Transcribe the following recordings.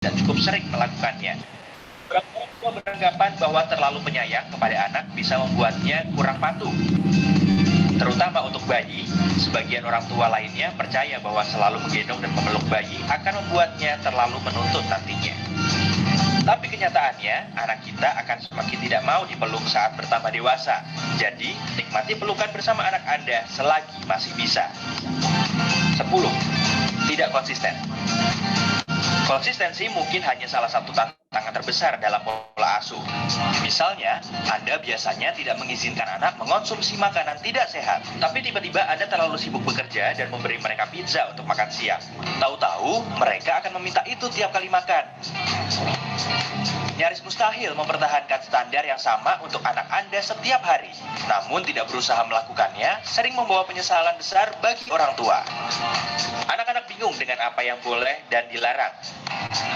dan cukup sering melakukannya. Orang tua beranggapan bahwa terlalu penyayang kepada anak bisa membuatnya kurang patuh. Terutama untuk bayi, sebagian orang tua lainnya percaya bahwa selalu menggendong dan memeluk bayi akan membuatnya terlalu menuntut nantinya. Tapi kenyataannya, anak kita akan semakin tidak mau dipeluk saat bertambah dewasa. Jadi, nikmati pelukan bersama anak Anda selagi masih bisa. 10. Tidak konsisten. Konsistensi mungkin hanya salah satu tantangan terbesar dalam pola asuh. Misalnya, Anda biasanya tidak mengizinkan anak mengonsumsi makanan tidak sehat, tapi tiba-tiba Anda terlalu sibuk bekerja dan memberi mereka pizza untuk makan siang. Tahu-tahu, mereka akan meminta itu tiap kali makan. Nyaris mustahil mempertahankan standar yang sama untuk anak Anda setiap hari. Namun tidak berusaha melakukannya sering membawa penyesalan besar bagi orang tua. Anak-anak bingung dengan apa yang boleh dan dilarang.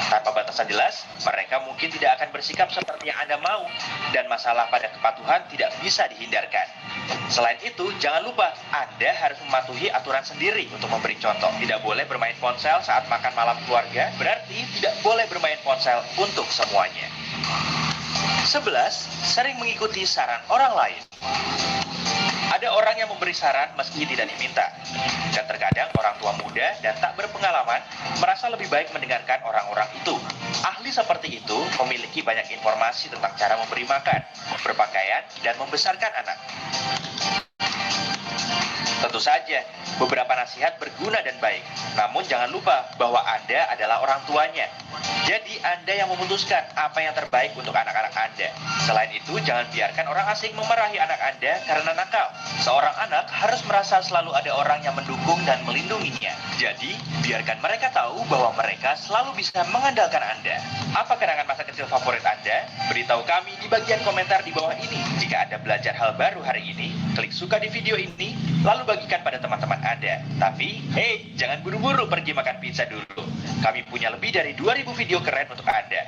Tanpa batasan jelas, mereka mungkin tidak akan bersikap seperti yang Anda mau, dan masalah pada kepatuhan tidak bisa dihindarkan. Selain itu, jangan lupa Anda harus mematuhi aturan sendiri untuk memberi contoh. Tidak boleh bermain ponsel saat makan malam keluarga, berarti tidak boleh bermain ponsel untuk semuanya. 11. Sering mengikuti saran orang lain. Ada orang yang memberi saran meski tidak diminta. Dan terkadang orang tua muda dan tak berpengalaman merasa lebih baik mendengarkan orang-orang itu. Ahli seperti itu memiliki banyak informasi tentang cara memberi makan, berpakaian, dan membesarkan anak. Tentu saja, beberapa nasihat berguna dan baik. Namun jangan lupa bahwa Anda adalah orang tuanya. Jadi Anda yang memutuskan apa yang terbaik untuk anak-anak Anda. Selain itu, jangan biarkan orang asing memarahi anak Anda karena nakal. Seorang anak harus merasa selalu ada orang yang mendukung dan melindunginya. Jadi, biarkan mereka tahu bahwa mereka selalu bisa mengandalkan Anda. Apa kenangan masa kecil favorit Anda? Beritahu kami di bagian komentar di bawah ini. Jika Anda belajar hal baru hari ini, klik suka di video ini, lalu bagikan pada teman-teman Anda. Tapi, hey, jangan buru-buru pergi makan pizza dulu. Kami punya lebih dari 2000 video keren untuk Anda.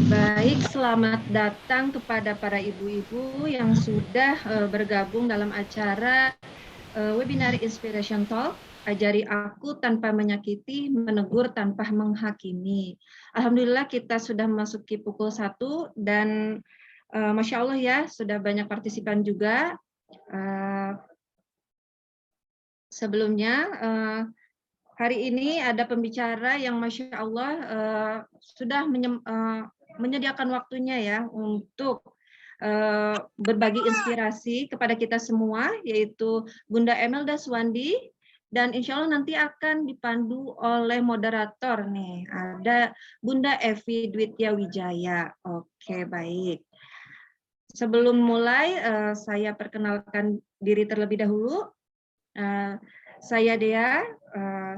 Baik, selamat datang kepada para ibu-ibu yang sudah bergabung dalam acara webinar Inspiration Talk. Ajari aku tanpa menyakiti, menegur tanpa menghakimi. Alhamdulillah kita sudah memasuki pukul 1 dan Masya Allah ya, sudah banyak partisipan juga. Sebelumnya, hari ini ada pembicara yang Masya Allah sudah menyediakan waktunya ya untuk berbagi inspirasi kepada kita semua, yaitu Bunda Emelda Swandi, dan insya Allah nanti akan dipandu oleh moderator nih, ada Bunda Evi Dwitya Wijaya. Oke, baik. Sebelum mulai, saya perkenalkan diri terlebih dahulu. Saya Dea,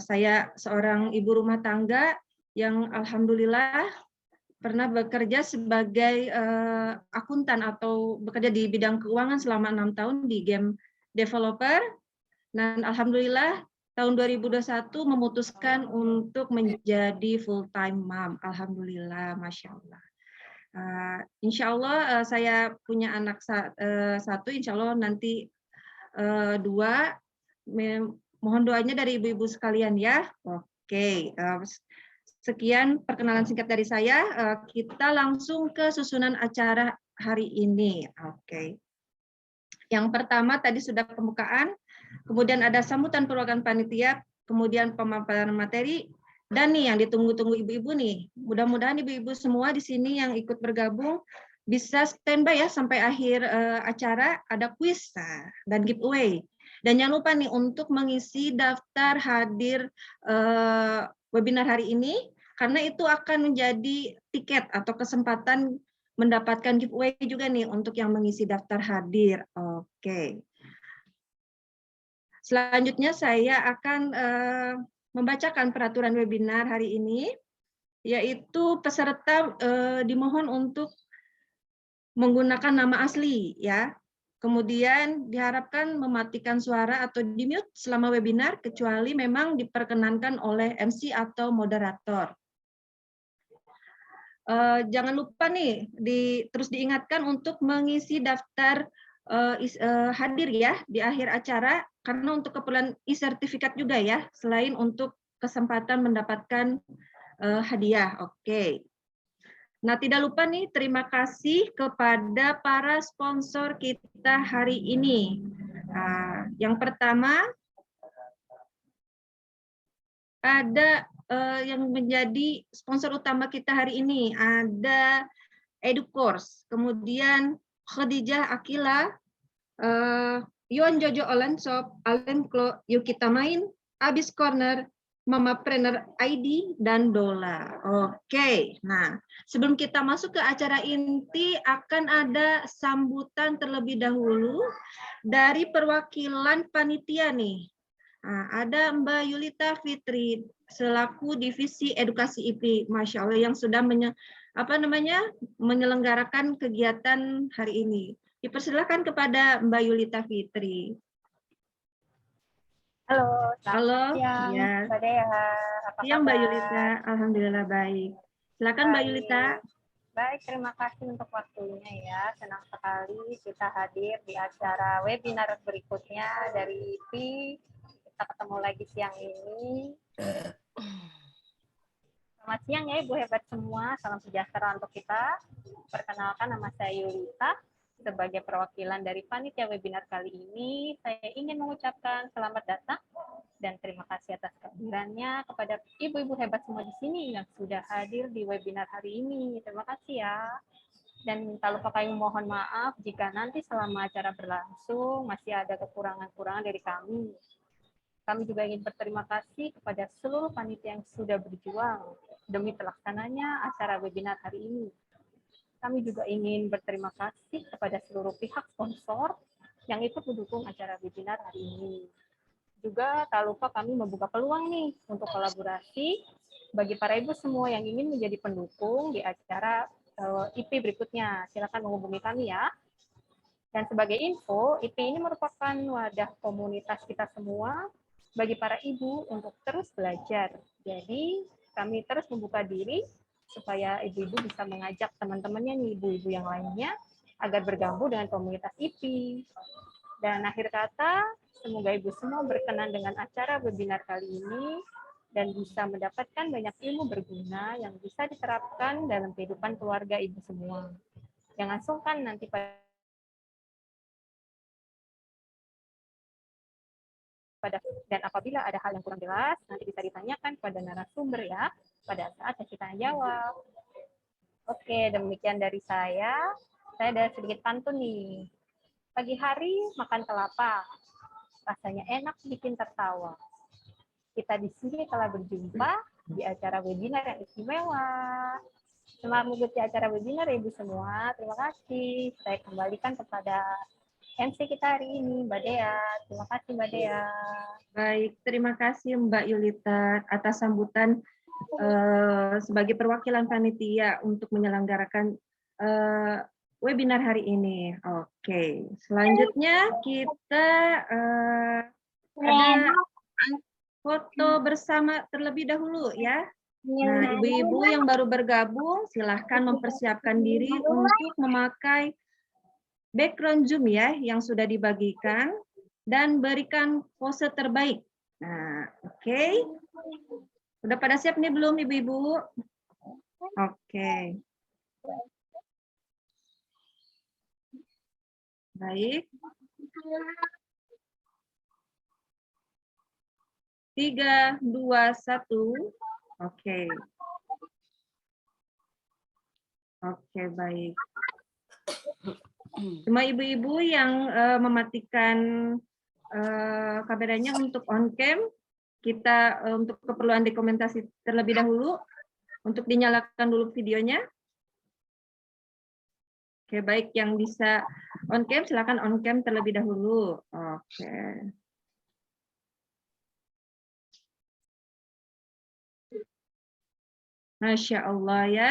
saya seorang ibu rumah tangga yang alhamdulillah pernah bekerja sebagai akuntan atau bekerja di bidang keuangan selama 6 tahun di game developer. Dan alhamdulillah tahun 2021 memutuskan untuk menjadi full time mom. Alhamdulillah, Masya Allah. Insya Allah saya punya anak satu, insya Allah nanti 2. Mohon doanya dari ibu-ibu sekalian ya. Oke, sekian perkenalan singkat dari saya. Kita langsung ke susunan acara hari ini. Oke. Yang pertama tadi sudah pembukaan, kemudian ada sambutan perwakilan panitia, kemudian pemaparan materi, dan nih yang ditunggu-tunggu ibu-ibu nih. Mudah-mudahan ibu-ibu semua di sini yang ikut bergabung bisa standby ya sampai akhir acara, ada kuis dan giveaway. Dan jangan lupa nih untuk mengisi daftar hadir webinar hari ini, karena itu akan menjadi tiket atau kesempatan mendapatkan giveaway juga nih untuk yang mengisi daftar hadir. Oke. Selanjutnya saya akan membacakan peraturan webinar hari ini, yaitu peserta dimohon untuk menggunakan nama asli ya. Kemudian diharapkan mematikan suara atau di-mute selama webinar, kecuali memang diperkenankan oleh MC atau moderator. Jangan lupa nih, terus diingatkan untuk mengisi daftar hadir ya di akhir acara, karena untuk keperluan e-sertifikat juga ya, selain untuk kesempatan mendapatkan hadiah. Oke. Nah, tidak lupa nih, terima kasih kepada para sponsor kita hari ini. Yang pertama, ada yang menjadi sponsor utama kita hari ini, ada EduCourse, kemudian Khadijah Akila, Yuan Jojo Online Shop, Alenklo, Yuk Kita Main, Abis Corner, Mamapreneur ID, dan Dola. Oke, nah sebelum kita masuk ke acara inti, akan ada sambutan terlebih dahulu dari perwakilan panitia nih. Nah, ada Mbak Yulita Fitri selaku Divisi Edukasi IP, Masya Allah, yang sudah menyelenggarakan kegiatan hari ini. Dipersilakan kepada Mbak Yulita Fitri. Halo, Halo, siang, ya. Mbak Dea. Apa Siang Mbak kabar? Yulita, alhamdulillah baik. Silakan Mbak Yulita. Baik, terima kasih untuk waktunya ya. Senang sekali kita hadir di acara webinar berikutnya dari IPI. Kita ketemu lagi siang ini. Selamat siang ya Ibu hebat semua. Salam sejahtera untuk kita. Perkenalkan, nama saya Yulita. Sebagai perwakilan dari panitia webinar kali ini, saya ingin mengucapkan selamat datang dan terima kasih atas kehadirannya kepada ibu-ibu hebat semua di sini yang sudah hadir di webinar hari ini. Terima kasih ya. Dan tak lupa kami mohon maaf jika nanti selama acara berlangsung masih ada kekurangan-kekurangan dari kami. Kami juga ingin berterima kasih kepada seluruh panitia yang sudah berjuang demi terlaksananya acara webinar hari ini. Kami juga ingin berterima kasih kepada seluruh pihak sponsor yang ikut mendukung acara webinar hari ini. Juga tak lupa kami membuka peluang nih untuk kolaborasi bagi para ibu semua yang ingin menjadi pendukung di acara IP berikutnya. Silakan menghubungi kami ya. Dan sebagai info, IP ini merupakan wadah komunitas kita semua bagi para ibu untuk terus belajar. Jadi kami terus membuka diri supaya ibu-ibu bisa mengajak teman-temannya nih, ibu-ibu yang lainnya, agar bergabung dengan komunitas IP. Dan akhir kata, semoga ibu semua berkenan dengan acara webinar kali ini dan bisa mendapatkan banyak ilmu berguna yang bisa diterapkan dalam kehidupan keluarga ibu semua. Jangan sungkan nanti dan apabila ada hal yang kurang jelas, nanti bisa ditanyakan kepada narasumber ya, pada saat kita jawab. Oke, demikian dari saya. Saya ada sedikit pantun nih. Pagi hari makan kelapa, rasanya enak bikin tertawa. Kita di sini telah berjumpa di acara webinar yang istimewa. Semangat mengikuti acara webinar ya Ibu semua. Terima kasih. Saya kembalikan kepada MC kita hari ini, Mbak Dea. Terima kasih, Mbak Dea. Baik, terima kasih Mbak Yulita atas sambutan sebagai perwakilan panitia untuk menyelenggarakan webinar hari ini. Oke, selanjutnya kita ada foto bersama terlebih dahulu ya. Nah, ibu-ibu yang baru bergabung, silahkan mempersiapkan diri untuk memakai background Zoom ya yang sudah dibagikan dan berikan pose terbaik. Nah, oke. Sudah pada siap nih belum ibu-ibu? Oke. Baik. 3, 2, 1. Oke. Oke, baik. Semua ibu-ibu yang mematikan kameranya untuk on cam, kita untuk keperluan dokumentasi terlebih dahulu, untuk dinyalakan dulu videonya. Oke, baik, yang bisa on cam silakan on cam terlebih dahulu. Oke. Masya Allah ya.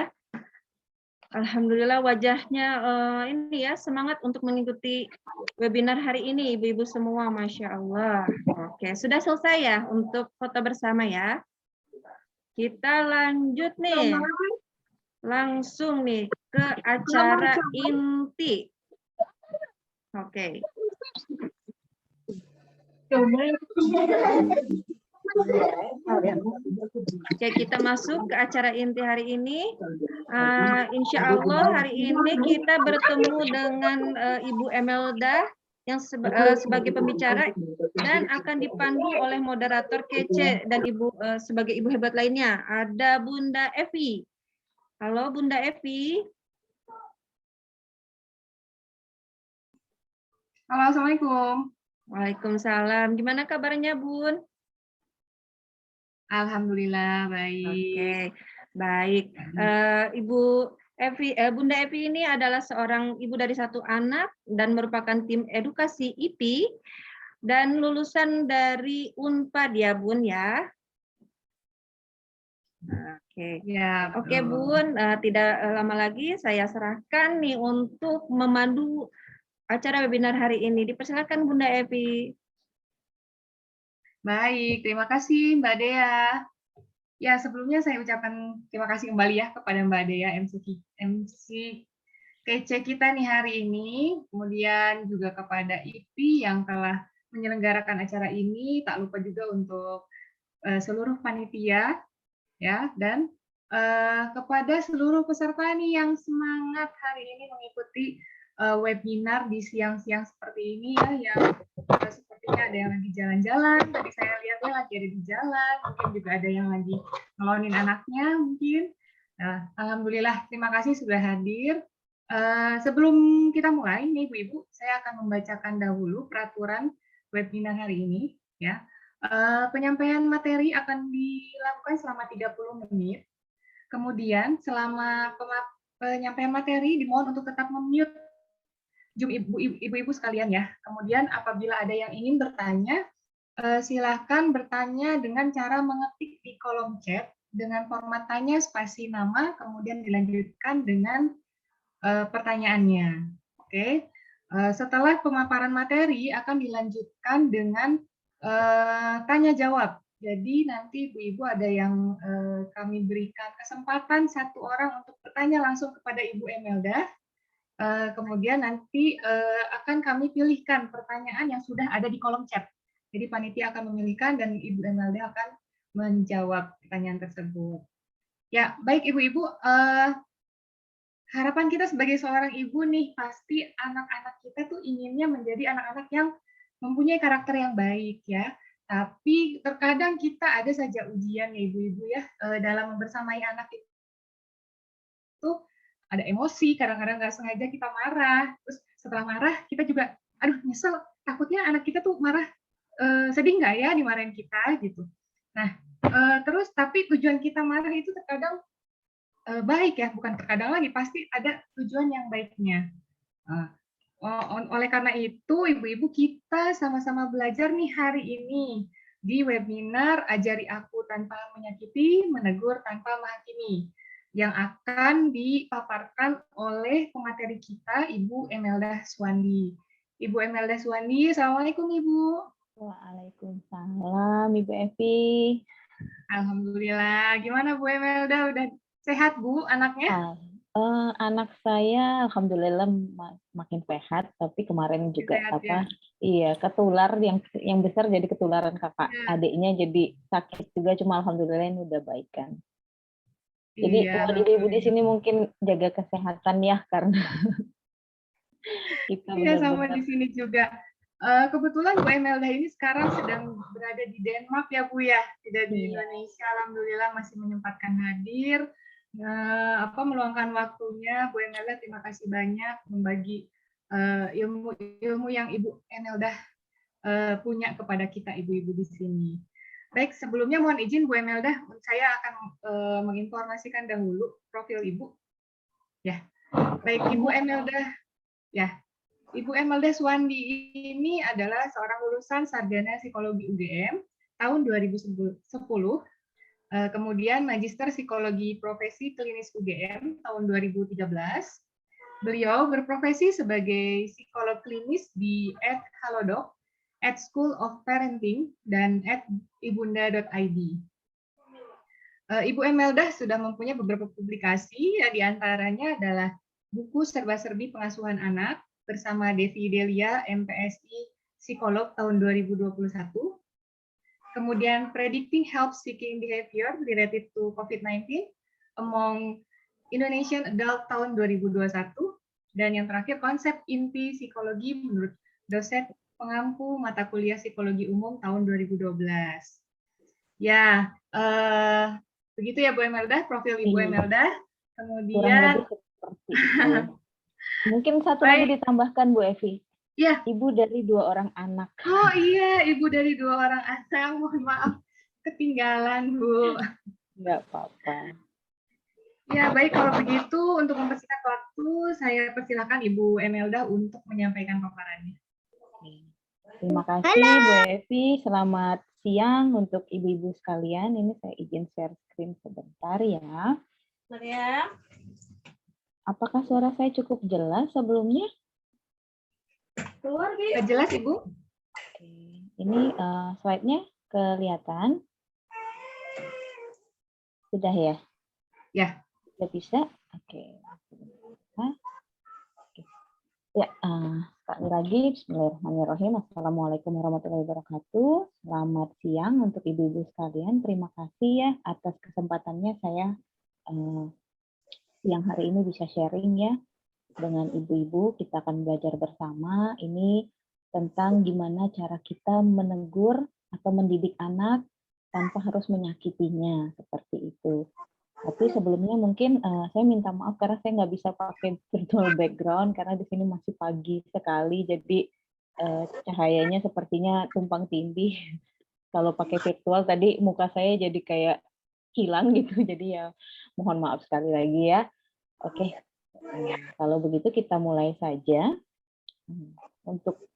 Alhamdulillah wajahnya ini ya semangat untuk mengikuti webinar hari ini ibu-ibu semua, Masya Allah. Oke, sudah selesai ya untuk foto bersama ya. Kita lanjut nih, langsung nih ke acara inti. Oke. Oke, kita masuk ke acara inti hari ini. Insya Allah hari ini kita bertemu dengan Ibu Emelda yang sebagai pembicara dan akan dipandu oleh moderator Kece dan Ibu sebagai ibu hebat lainnya. Ada Bunda Evi. Halo Bunda Evi. Halo, Assalamualaikum. Waalaikumsalam. Gimana kabarnya, Bun? Alhamdulillah, baik. Oke, baik. Ibu Evi, Bunda Evi ini adalah seorang ibu dari satu anak dan merupakan tim edukasi IP dan lulusan dari Unpad ya, Bun ya. Oke. Ya, Oke, Bun, tidak lama lagi saya serahkan nih untuk memandu acara webinar hari ini. Dipersilakan Bunda Evi. baik. Terima kasih, Mbak Dea. Ya, sebelumnya saya ucapkan terima kasih kembali ya kepada Mbak Dea, MC kece kita nih hari ini. Kemudian juga kepada IP yang telah menyelenggarakan acara ini. Tak lupa juga untuk seluruh panitia, ya, dan kepada seluruh peserta nih yang semangat hari ini mengikuti webinar di siang-siang seperti ini ya, yang sepertinya ada yang lagi jalan-jalan, tadi saya lihatnya lagi ada di jalan, mungkin juga ada yang lagi ngelonin anaknya mungkin. Nah, alhamdulillah, terima kasih sudah hadir. Sebelum kita mulai nih Ibu-Ibu, saya akan membacakan dahulu peraturan webinar hari ini ya. Penyampaian materi akan dilakukan selama 30 menit. Kemudian selama penyampaian materi dimohon untuk tetap mute ibu-ibu sekalian ya. Kemudian apabila ada yang ingin bertanya, silahkan bertanya dengan cara mengetik di kolom chat dengan format tanya spasi nama, kemudian dilanjutkan dengan pertanyaannya. Oke. Setelah pemaparan materi akan dilanjutkan dengan tanya jawab. Jadi nanti ibu-ibu ada yang kami berikan kesempatan satu orang untuk bertanya langsung kepada Ibu Emelda. Kemudian nanti akan kami pilihkan pertanyaan yang sudah ada di kolom chat. Jadi panitia akan memilihkan dan Ibu Emelda akan menjawab pertanyaan tersebut. Ya, baik Ibu-ibu, harapan kita sebagai seorang ibu nih, pasti anak-anak kita tuh inginnya menjadi anak-anak yang mempunyai karakter yang baik ya. Tapi terkadang kita ada saja ujian ya Ibu-ibu ya, dalam membersamai anak itu ada emosi, kadang-kadang nggak sengaja kita marah, terus setelah marah kita juga, aduh nyesel, takutnya anak kita tuh marah, sedih nggak ya dimarahin kita gitu. Nah, terus tapi tujuan kita marah itu terkadang baik ya, bukan terkadang lagi, pasti ada tujuan yang baiknya. Oleh karena itu, ibu-ibu kita sama-sama belajar nih hari ini di webinar Ajari Aku Tanpa Menyakiti, Menegur Tanpa Menghakimi, yang akan dipaparkan oleh pemateri kita, Ibu Emelda Suwandi. Ibu Emelda Suwandi, Assalamualaikum Ibu. Waalaikumsalam, Ibu Evi. Alhamdulillah. Gimana Bu Emelda? Udah sehat Bu anaknya? Anak saya alhamdulillah makin sehat, tapi kemarin juga sehat, ya? Iya, ketular yang besar jadi ketularan kakak adiknya jadi sakit juga, cuma alhamdulillah ini udah baikan. Jadi buat ibu-ibu di sini mungkin jaga kesehatan ya, karena kita iya sama di sini juga. Kebetulan Bu Emelda ini sekarang sedang berada di Denmark ya Bu ya, tidak di Indonesia. Alhamdulillah masih menyempatkan hadir. Meluangkan waktunya. Bu Emelda, terima kasih banyak membagi ilmu yang Ibu Emelda punya kepada kita ibu-ibu di sini. Baik, sebelumnya mohon izin Bu Emelda, saya akan menginformasikan dahulu profil Ibu. Ya, baik Ibu Emelda. Ya, Ibu Emelda Suwandi ini adalah seorang lulusan sarjana psikologi UGM tahun 2010. Kemudian Magister Psikologi Profesi Klinis UGM tahun 2013. Beliau berprofesi sebagai psikolog klinis di @halodoc, @School of Parenting, dan @ibunda.id. Ibu Emelda sudah mempunyai beberapa publikasi, ya, diantaranya adalah buku Serba-serbi Pengasuhan Anak, bersama Devi Delia, MPSI Psikolog tahun 2021. Kemudian Predicting Help Seeking Behavior Related to COVID-19 among Indonesian Adult tahun 2021. Dan yang terakhir konsep inti psikologi menurut dosen pengampu mata kuliah psikologi umum tahun 2012. Ya, begitu ya Bu Emelda, profil Ibu Emelda. Kurang Kemudian, lebih seperti itu. Mungkin satu lagi baik, ditambahkan Bu Evi. ya. Ibu dari 2 orang anak. Oh iya, ibu dari 2 orang anak. Mohon maaf, ketinggalan Bu. Nggak apa-apa. Ya, baik kalau begitu untuk mempersingkat waktu, saya persilakan Ibu Emelda untuk menyampaikan paparannya. Terima kasih Bu Evi. Selamat siang untuk ibu-ibu sekalian. Ini saya izin share screen sebentar ya. Apakah suara saya cukup jelas sebelumnya? Jelas Ibu? Oke. Ini slide-nya kelihatan. Sudah ya? Ya. Sudah bisa? Oke. Ya, sekali lagi, Bismillahirrahmanirrahim. Assalamualaikum warahmatullahi wabarakatuh. Selamat siang untuk ibu-ibu sekalian. Terima kasih ya atas kesempatannya saya siang hari ini bisa sharing ya dengan ibu-ibu. Kita akan belajar bersama ini tentang gimana cara kita menegur atau mendidik anak tanpa harus menyakitinya, seperti itu. Tapi sebelumnya mungkin saya minta maaf karena saya nggak bisa pakai virtual background karena di sini masih pagi sekali, jadi cahayanya sepertinya tumpang tindih. Kalau pakai virtual tadi muka saya jadi kayak hilang gitu, jadi ya mohon maaf sekali lagi ya. Oke, kalau begitu kita mulai saja. Untuk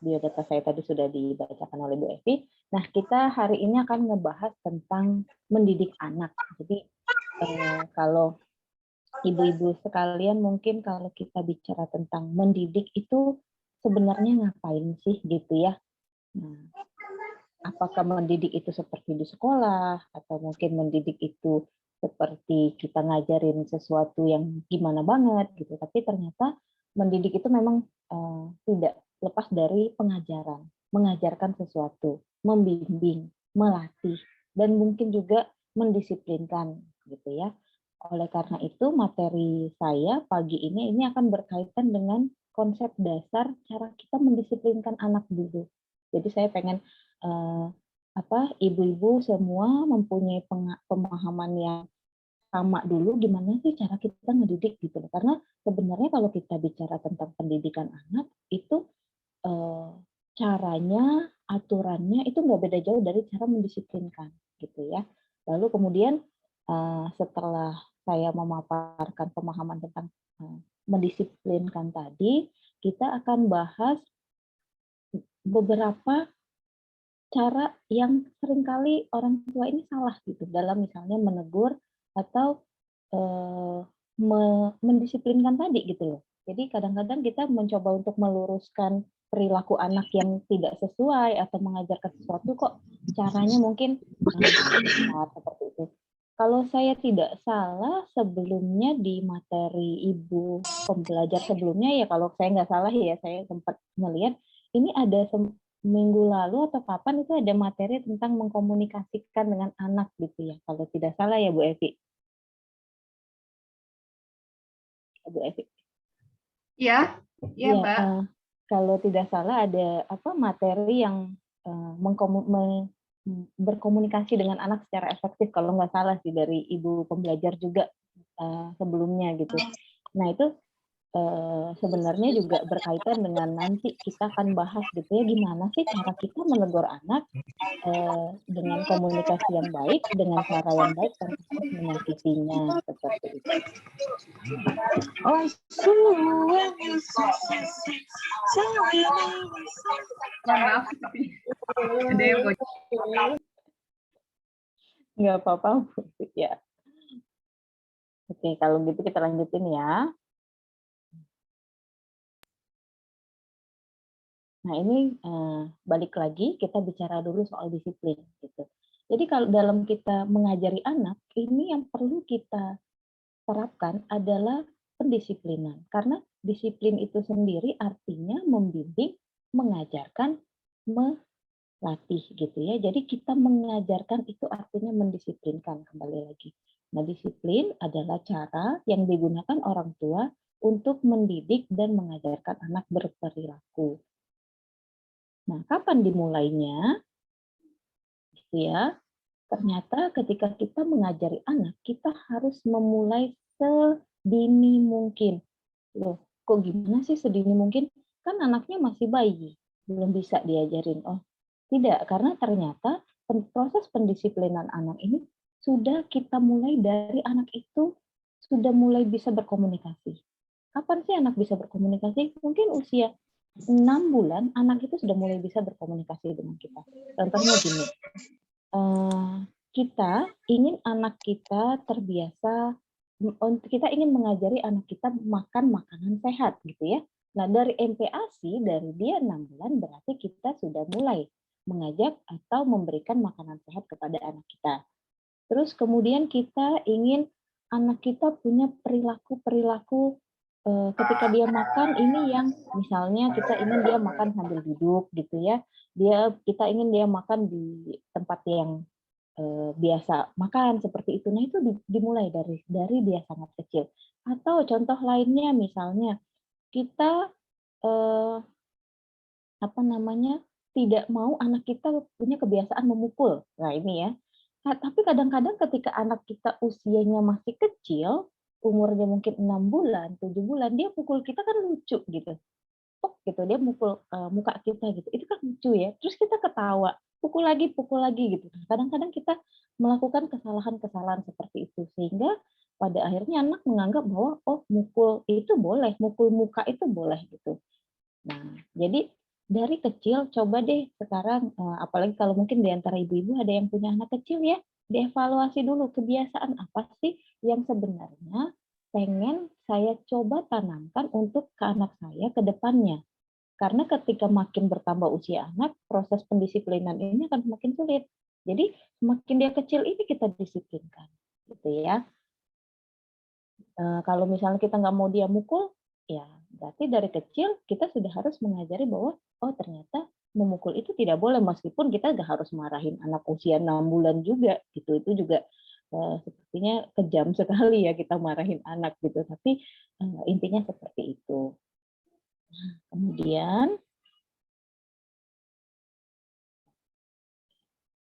biodata saya tadi sudah dibacakan oleh Bu Evi. Nah, kita hari ini akan ngebahas tentang mendidik anak. Jadi kalau ibu-ibu sekalian mungkin kalau kita bicara tentang mendidik itu sebenarnya ngapain sih gitu ya. Nah, apakah mendidik itu seperti di sekolah atau mungkin mendidik itu seperti kita ngajarin sesuatu yang gimana banget gitu. Tapi ternyata mendidik itu memang tidak lepas dari pengajaran, mengajarkan sesuatu, membimbing, melatih, dan mungkin juga mendisiplinkan gitu ya. Oleh karena itu materi saya pagi ini akan berkaitan dengan konsep dasar cara kita mendisiplinkan anak dulu. Jadi saya pengen ibu-ibu semua mempunyai pemahaman yang sama dulu gimana sih cara kita ngedidik gitu loh. Karena sebenarnya kalau kita bicara tentang pendidikan anak itu caranya, aturannya itu nggak beda jauh dari cara mendisiplinkan gitu ya. Lalu kemudian setelah saya memaparkan pemahaman tentang mendisiplinkan tadi, kita akan bahas beberapa cara yang seringkali orang tua ini salah gitu dalam misalnya menegur atau mendisiplinkan tadi gitu loh. Jadi kadang-kadang kita mencoba untuk meluruskan perilaku anak yang tidak sesuai atau mengajarkan sesuatu kok caranya mungkin seperti itu. Kalau saya tidak salah sebelumnya di materi ibu pembelajar sebelumnya ya kalau saya nggak salah ya saya sempat melihat ini ada minggu lalu atau kapan itu ada materi tentang mengkomunikasikan dengan anak gitu ya kalau tidak salah ya Bu Evi. Bu Evi. Ya, Mbak. Kalau tidak salah ada materi yang berkomunikasi dengan anak secara efektif kalau nggak salah sih dari ibu pembelajar juga sebelumnya gitu. Nah itu sebenarnya juga berkaitan dengan nanti kita akan bahas gitu ya gimana sih cara kita menegur anak dengan komunikasi yang baik, dengan cara yang baik tanpa harus menyakitinya seperti itu. Maaf, ada yang bocor. Nggak apa-apa ya. Oke, kalau gitu kita lanjutin ya. Nah ini balik lagi kita bicara dulu soal disiplin gitu. Jadi kalau dalam kita mengajari anak ini yang perlu kita terapkan adalah pendisiplinan karena disiplin itu sendiri artinya membimbing, mengajarkan, melatih gitu ya. Jadi kita mengajarkan itu artinya mendisiplinkan kembali lagi. Nah, disiplin adalah cara yang digunakan orang tua untuk mendidik dan mengajarkan anak berperilaku. Nah, kapan dimulainya? Gitu ya. Ternyata ketika kita mengajari anak, kita harus memulai sedini mungkin. Loh, kok gimana sih sedini mungkin? Kan anaknya masih bayi, belum bisa diajarin. Oh, tidak, karena ternyata proses pendisiplinan anak ini sudah kita mulai dari anak itu sudah mulai bisa berkomunikasi. Kapan sih anak bisa berkomunikasi? Mungkin usia 6 bulan, anak itu sudah mulai bisa berkomunikasi dengan kita. Contohnya gini, kita ingin anak kita terbiasa, kita ingin mengajari anak kita makan makanan sehat gitu ya. Nah, dari MPASI, dari dia 6 bulan berarti kita sudah mulai mengajak atau memberikan makanan sehat kepada anak kita. Terus kemudian kita ingin anak kita punya perilaku-perilaku ketika dia makan ini yang misalnya kita ingin dia makan sambil duduk gitu ya. Kita ingin dia makan di tempat yang biasa makan seperti itu. Nah, itu dimulai dari dia sangat kecil. Atau contoh lainnya misalnya kita tidak mau anak kita punya kebiasaan memukul. Nah, ini ya. Nah, tapi kadang-kadang ketika anak kita usianya masih kecil, umurnya mungkin 6 bulan, 7 bulan, dia pukul kita kan lucu gitu. Pok gitu, dia mukul muka kita gitu. Itu kan lucu ya. Terus kita ketawa, pukul lagi gitu. Kadang-kadang kita melakukan kesalahan-kesalahan seperti itu sehingga pada akhirnya anak menganggap bahwa oh mukul itu boleh, mukul muka itu boleh gitu. Nah, jadi dari kecil coba deh sekarang apalagi kalau mungkin di antara ibu-ibu ada yang punya anak kecil ya, dievaluasi dulu kebiasaan apa sih yang sebenarnya pengen saya coba tanamkan untuk ke anak saya ke depannya. Karena ketika makin bertambah usia anak, proses pendisiplinan ini akan semakin sulit. Jadi semakin dia kecil ini kita disiplinkan, gitu ya. Kalau misalnya kita nggak mau dia mukul, ya berarti dari kecil kita sudah harus mengajari bahwa oh ternyata memukul itu tidak boleh meskipun kita nggak harus marahin anak usia 6 bulan juga gitu. Itu juga sepertinya kejam sekali ya kita marahin anak gitu. Tapi intinya seperti itu. Kemudian,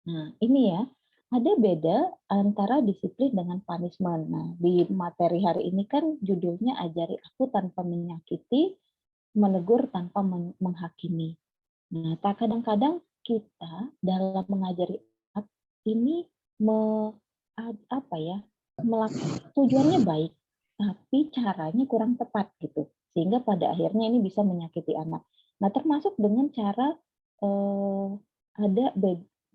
nah ini ya, ada beda antara disiplin dengan punishment. Nah, di materi hari ini kan judulnya ajari aku tanpa menyakiti, menegur tanpa menghakimi. Nah, kadang-kadang kita dalam mengajari anak ini tujuannya baik, tapi caranya kurang tepat gitu. Sehingga pada akhirnya ini bisa menyakiti anak. Nah, termasuk dengan cara ada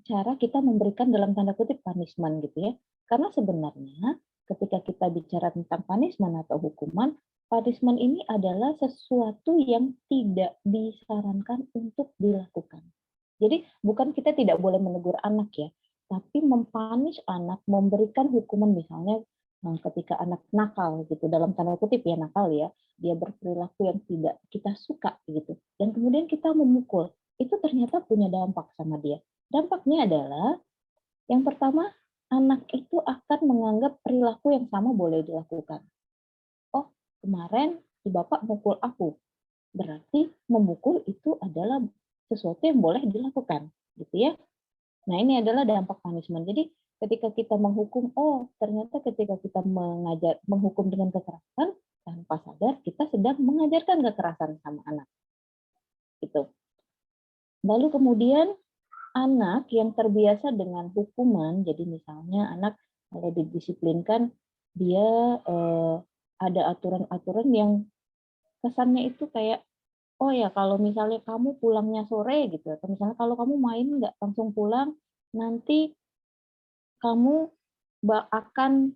cara kita memberikan dalam tanda kutip punishment gitu ya. Karena sebenarnya ketika kita bicara tentang punishment atau hukuman, punishment ini adalah sesuatu yang tidak disarankan untuk dilakukan. Jadi bukan kita tidak boleh menegur anak ya, tapi mempunish anak, memberikan hukuman misalnya ketika anak nakal gitu, dalam tanda kutip ya nakal ya, dia berperilaku yang tidak kita suka gitu, dan kemudian kita memukul, itu ternyata punya dampak sama dia. Dampaknya adalah yang pertama, anak itu akan menganggap perilaku yang sama boleh dilakukan. Oh, kemarin si bapak mukul aku, berarti memukul itu adalah sesuatu yang boleh dilakukan, gitu ya. Nah, ini adalah dampak punishment. Jadi, ketika kita menghukum, oh, ternyata ketika kita menghukum dengan kekerasan, tanpa sadar kita sedang mengajarkan kekerasan sama anak. Gitu. Lalu kemudian anak yang terbiasa dengan hukuman, jadi misalnya anak kalau didisiplinkan, dia ada aturan-aturan yang kesannya itu kayak, oh ya kalau misalnya kamu pulangnya sore gitu, atau misalnya kalau kamu main nggak langsung pulang, nanti kamu akan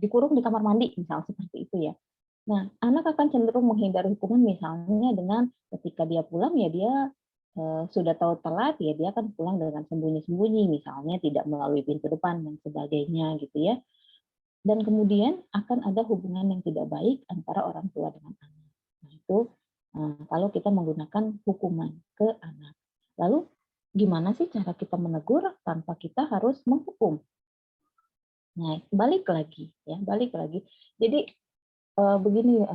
dikurung di kamar mandi, misalnya seperti itu ya. Nah, anak akan cenderung menghindari hukuman misalnya dengan ketika dia pulang ya dia sudah tahu telat ya dia akan pulang dengan sembunyi-sembunyi, misalnya tidak melalui pintu depan dan sebagainya gitu ya. dan kemudian akan ada hubungan yang tidak baik antara orang tua dengan anak. Nah, itu kalau kita menggunakan hukuman ke anak. Lalu gimana sih cara kita menegur tanpa kita harus menghukum? Nah, balik lagi ya, balik lagi. Jadi begini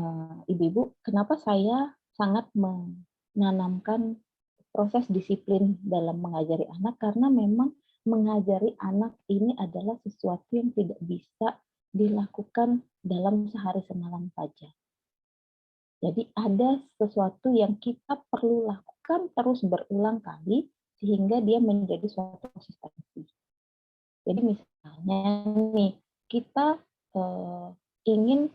ibu-ibu, kenapa saya sangat menanamkan proses disiplin dalam mengajari anak, karena memang mengajari anak ini adalah sesuatu yang tidak bisa dilakukan dalam sehari semalam saja. Jadi ada sesuatu yang kita perlu lakukan terus berulang kali sehingga dia menjadi suatu konsistensi. Jadi misalnya nih, kita ingin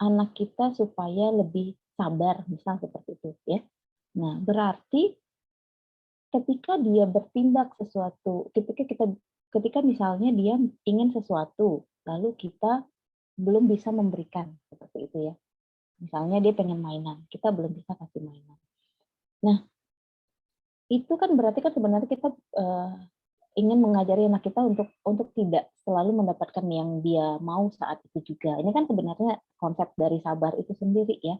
anak kita supaya lebih sabar, misal seperti itu ya. Nah, berarti ketika dia bertindak sesuatu, ketika misalnya dia ingin sesuatu, lalu kita belum bisa memberikan seperti itu ya. Misalnya dia pengen mainan, kita belum bisa kasih mainan. Nah, itu kan berarti kan sebenarnya kita ingin mengajari anak kita untuk tidak selalu mendapatkan yang dia mau saat itu juga. Ini kan sebenarnya konsep dari sabar itu sendiri ya.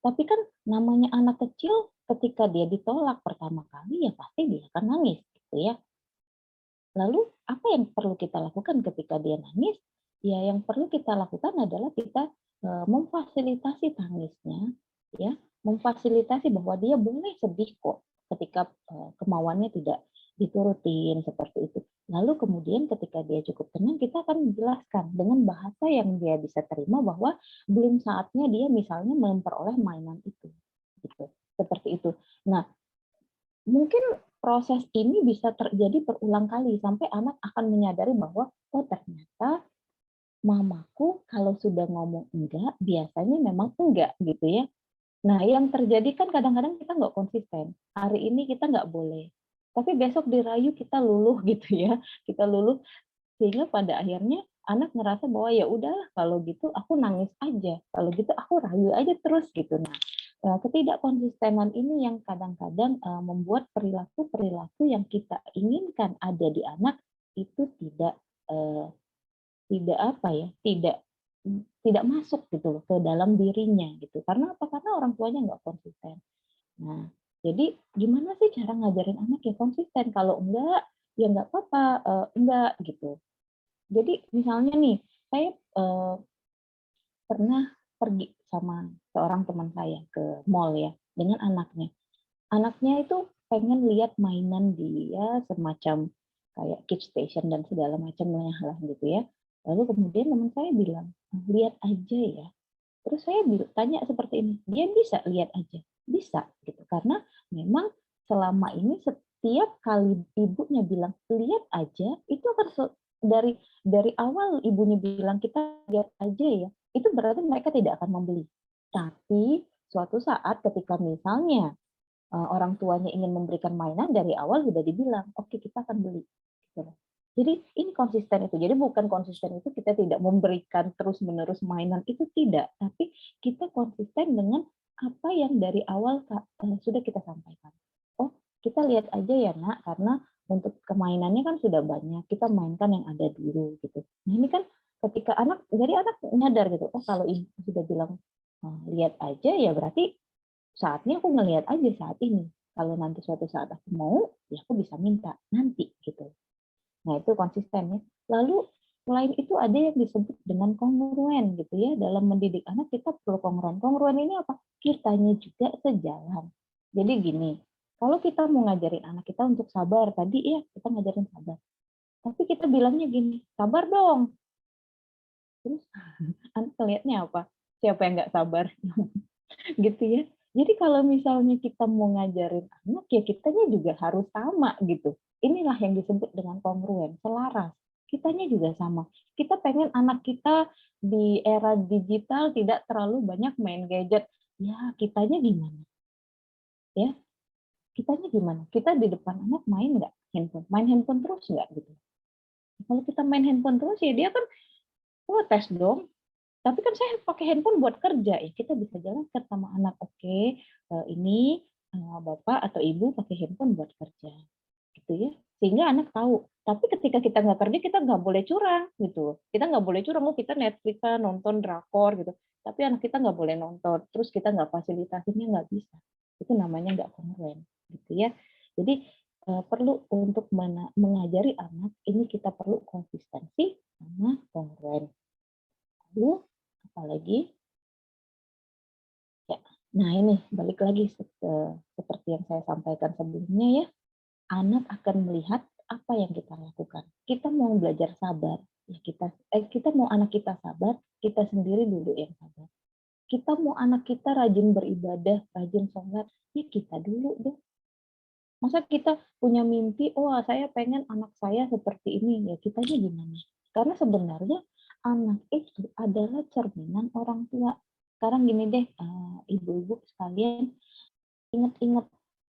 Tapi kan namanya anak kecil ketika dia ditolak pertama kali ya pasti dia akan nangis gitu ya. Lalu apa yang perlu kita lakukan ketika dia nangis? Ya yang perlu kita lakukan adalah kita memfasilitasi tangisnya ya, memfasilitasi bahwa dia boleh sedih kok ketika kemauannya tidak diturutin seperti itu. Lalu kemudian ketika dia cukup tenang, kita akan menjelaskan dengan bahasa yang dia bisa terima bahwa belum saatnya dia misalnya memperoleh mainan itu, gitu. Seperti itu. Nah, mungkin proses ini bisa terjadi berulang kali sampai anak akan menyadari bahwa oh ternyata mamaku kalau sudah ngomong enggak biasanya memang enggak gitu ya. Nah, yang terjadi kan kadang-kadang kita nggak konsisten. Hari ini kita nggak boleh, tapi besok dirayu kita luluh gitu ya. Kita luluh sehingga pada akhirnya anak ngerasa bahwa ya udahlah kalau gitu aku nangis aja, kalau gitu aku rayu aja terus gitu. Nah, ketidakkonsistenan ini yang kadang-kadang membuat perilaku-perilaku yang kita inginkan ada di anak itu tidak apa ya, tidak masuk gitu loh ke dalam dirinya gitu. Karena apa? Karena orang tuanya nggak konsisten. Nah, jadi gimana sih cara ngajarin anak ya konsisten? Kalau enggak, ya nggak apa-apa, enggak gitu. Jadi misalnya nih, saya pernah pergi sama seorang teman saya ke mall ya dengan anaknya. Anaknya itu pengen lihat mainan dia semacam kayak kids station dan segala macamnya lah gitu ya. Lalu kemudian teman saya bilang, lihat aja ya. Terus saya tanya seperti ini, dia bisa lihat aja? Bisa gitu. Karena memang selama ini setiap kali ibunya bilang lihat aja, itu akan dari awal ibunya bilang kita lihat aja ya, itu berarti mereka tidak akan membeli. Tapi suatu saat ketika misalnya orang tuanya ingin memberikan mainan dari awal sudah dibilang, oke kita akan beli. Gitu. Jadi ini konsisten itu. Jadi bukan konsisten itu kita tidak memberikan terus-menerus mainan itu tidak, tapi kita konsisten dengan apa yang dari awal sudah kita sampaikan. Oh kita lihat aja ya nak, karena untuk kemainannya kan sudah banyak, kita mainkan yang ada dulu gitu. Nah ini kan ketika anak, jadi anak nyadar gitu, oh kalau ibu sudah bilang lihat aja ya berarti saatnya aku ngelihat aja saat ini. Kalau nanti suatu saat aku mau, ya aku bisa minta nanti gitu. Nah itu konsisten ya. Lalu selain itu ada yang disebut dengan kongruen gitu ya. Dalam mendidik anak kita perlu kongruen. Kongruen ini apa? Kitanya juga sejalan. Jadi gini, kalau kita mau ngajarin anak kita untuk sabar, tadi ya kita ngajarin sabar. Tapi kita bilangnya gini, sabar dong. Terus anak lihatnya apa? Siapa yang nggak sabar? Gitu ya. Jadi kalau misalnya kita mau ngajarin anak, ya kitanya juga harus sama gitu. Inilah yang disebut dengan kongruen, selaras. Kitanya juga sama. Kita pengen anak kita di era digital tidak terlalu banyak main gadget. Ya, kitanya gimana? Ya, kitanya gimana? Kita di depan anak main nggak handphone? Main handphone terus nggak gitu? Kalau kita main handphone terus, ya dia kan protes dong. Tapi kan saya pakai handphone buat kerja ya. Kita bisa jelaskan sama anak, oke, ini Bapak atau Ibu pakai handphone buat kerja. Gitu ya. sehingga anak tahu. Tapi ketika kita nggak kerja, kita nggak boleh curang gitu. Kita nggak boleh curang, oh kita Netflix nonton drakor gitu. Tapi anak kita nggak boleh nonton, terus kita nggak fasilitasinya, nggak bisa. Itu namanya nggak kongruen, gitu ya. Jadi perlu untuk mengajari anak ini kita perlu konsistensi sama kongruen. Lalu apalagi? Ya, nah ini balik lagi seperti yang saya sampaikan sebelumnya ya. Anak akan melihat apa yang kita lakukan. Kita mau belajar sabar, ya kita mau anak kita sabar, kita sendiri dulu yang sabar. Kita mau anak kita rajin beribadah, rajin sholat, ya kita dulu deh. Masa kita punya mimpi, oh saya pengen anak saya seperti ini, ya kitanya gimana? Karena sebenarnya anak itu adalah cerminan orang tua. Sekarang gini deh, ibu-ibu sekalian, ingat-ingat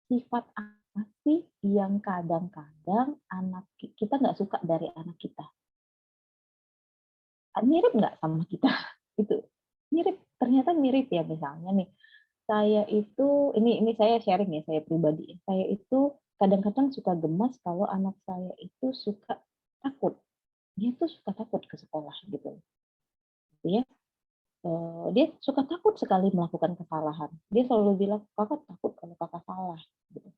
sifat apa sih yang kadang-kadang anak kita nggak suka dari anak kita? Mirip nggak sama kita? Itu mirip, ternyata mirip ya. Misalnya nih, saya itu ini saya sharing ya, saya pribadi. Saya itu kadang-kadang suka gemas kalau anak saya itu suka takut. Dia tuh suka takut ke sekolah gitu. Ya, dia suka takut sekali melakukan kesalahan. Dia selalu bilang, kakak takut kalau kakak salah. Gitu.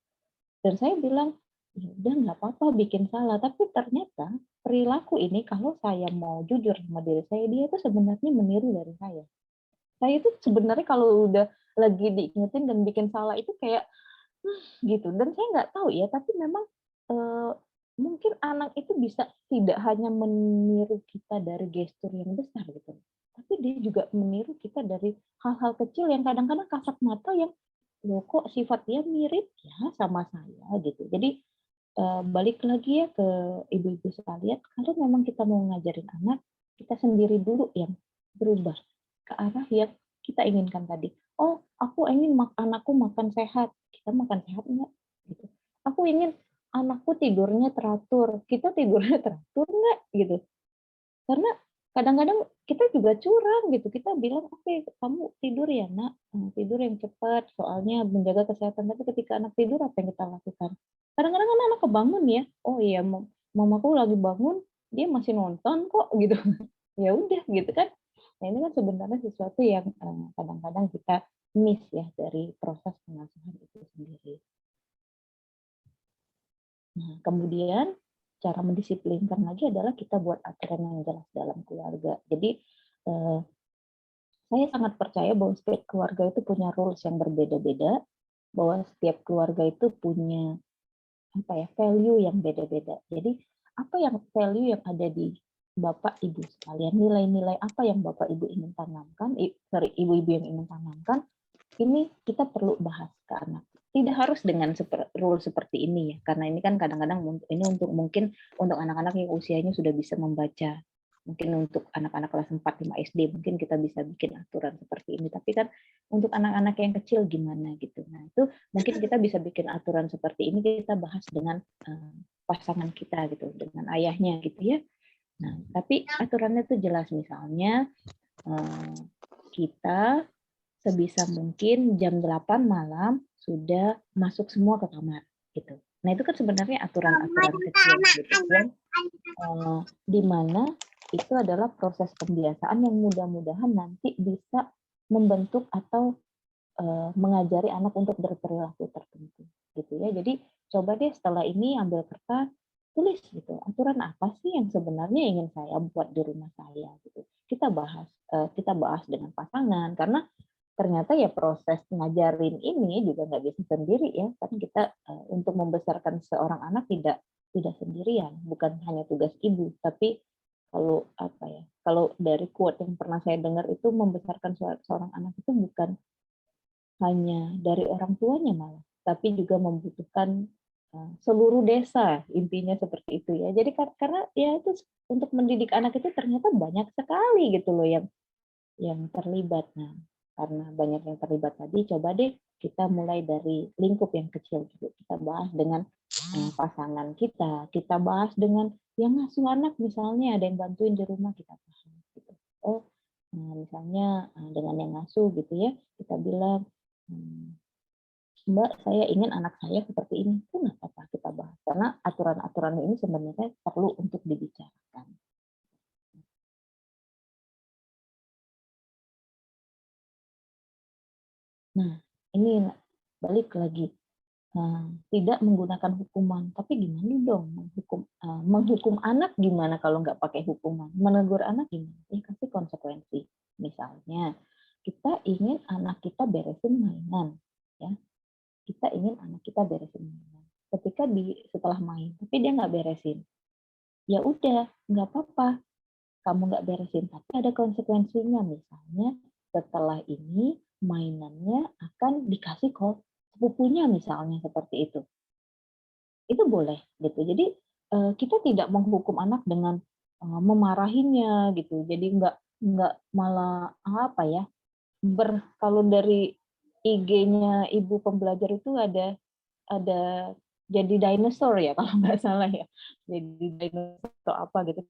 Dan saya bilang, ya udah nggak apa-apa bikin salah. Tapi ternyata perilaku ini kalau saya mau jujur sama diri saya, dia itu sebenarnya meniru dari saya. Saya itu sebenarnya kalau udah lagi diingetin dan bikin salah itu kayak gitu. Dan saya nggak tahu ya, tapi memang mungkin anak itu bisa tidak hanya meniru kita dari gestur yang besar gitu, tapi dia juga meniru kita dari hal-hal kecil yang kadang-kadang kasat mata yang loh kok sifat dia mirip ya sama saya gitu. Jadi balik lagi ya ke ibu-ibu sekalian, kalau memang kita mau ngajarin anak, kita sendiri dulu yang berubah ke arah yang kita inginkan tadi. Oh, aku ingin anakku makan sehat. Kita makan sehat enggak? Gitu. Aku ingin anakku tidurnya teratur. Kita tidurnya teratur enggak? Gitu. Karena kadang-kadang kita juga curang gitu. Kita bilang, oke, kamu tidur ya nak, tidur yang cepat, soalnya menjaga kesehatan. Tapi ketika anak tidur, apa yang kita lakukan? Kadang-kadang kan anak kebangun ya, oh iya, mamaku lagi bangun, dia masih nonton kok gitu. Ya udah gitu kan. Nah ini kan sebenarnya sesuatu yang kadang-kadang kita miss ya dari proses pengasuhan itu sendiri. Nah kemudian cara mendisiplinkan lagi adalah kita buat aturan yang jelas dalam keluarga. Jadi saya sangat percaya bahwa setiap keluarga itu punya rules yang berbeda-beda, bahwa setiap keluarga itu punya value yang beda-beda. Jadi apa yang value yang ada di Bapak Ibu sekalian, nilai-nilai apa yang Bapak Ibu ingin tanamkan, ibu-ibu yang ingin tanamkan, ini kita perlu bahas ke anak. Tidak harus dengan rule seperti ini ya, karena ini kan kadang-kadang ini mungkin untuk anak-anak yang usianya sudah bisa membaca. Mungkin untuk anak-anak kelas 4-5 SD mungkin kita bisa bikin aturan seperti ini. Tapi kan untuk anak-anak yang kecil gimana gitu. Nah itu mungkin kita bisa bikin aturan seperti ini, kita bahas dengan pasangan kita gitu, dengan ayahnya gitu ya. Nah tapi aturannya itu jelas, misalnya kita sebisa mungkin jam 8 malam sudah masuk semua ke kamar gitu. Nah itu kan sebenarnya aturan-aturan kecil gitu yang di mana itu adalah proses pembiasaan yang mudah-mudahan nanti bisa membentuk atau mengajari anak untuk berperilaku tertentu gitu ya. Jadi coba deh setelah ini ambil kertas, tulis gitu, aturan apa sih yang sebenarnya ingin saya buat di rumah saya gitu. Kita bahas dengan pasangan, karena ternyata ya proses ngajarin ini juga nggak bisa sendiri ya, kan kita untuk membesarkan seorang anak tidak sendirian, bukan hanya tugas ibu, tapi kalau dari quote yang pernah saya dengar itu, membesarkan seorang anak itu bukan hanya dari orang tuanya malah, tapi juga membutuhkan seluruh desa, intinya seperti itu ya. Jadi karena ya itu untuk mendidik anak itu ternyata banyak sekali gitu loh yang terlibat. Nah, karena banyak yang terlibat tadi, coba deh kita mulai dari lingkup yang kecil dulu. Kita bahas dengan pasangan kita bahas dengan yang ngasuh anak, misalnya ada yang bantuin di rumah, kita bahas gitu. Oh, misalnya dengan yang ngasuh gitu ya, kita bilang Mbak, saya ingin anak saya seperti ini. Itu nggak apa-apa kita bahas. Karena aturan-aturan ini sebenarnya perlu untuk dibicarakan. Nah, ini balik lagi. Tidak menggunakan hukuman. Tapi gimana dong menghukum anak gimana kalau nggak pakai hukuman? Menegur anak gimana? Ya kasih konsekuensi. Misalnya, kita ingin anak kita beresin mainan. Ya, kita ingin anak kita beresin mainan. Ketika setelah main, tapi dia nggak beresin. Ya udah, nggak apa-apa. Kamu nggak beresin, tapi ada konsekuensinya. Misalnya, setelah ini mainannya akan dikasih ke sepupunya misalnya seperti itu. Itu boleh gitu. Jadi kita tidak menghukum anak dengan memarahinya gitu. Jadi nggak malah apa ya? Kalau dari IG-nya Ibu Pembelajar itu ada jadi dinosaur ya kalau nggak salah ya. Jadi dinosaur atau apa gitu.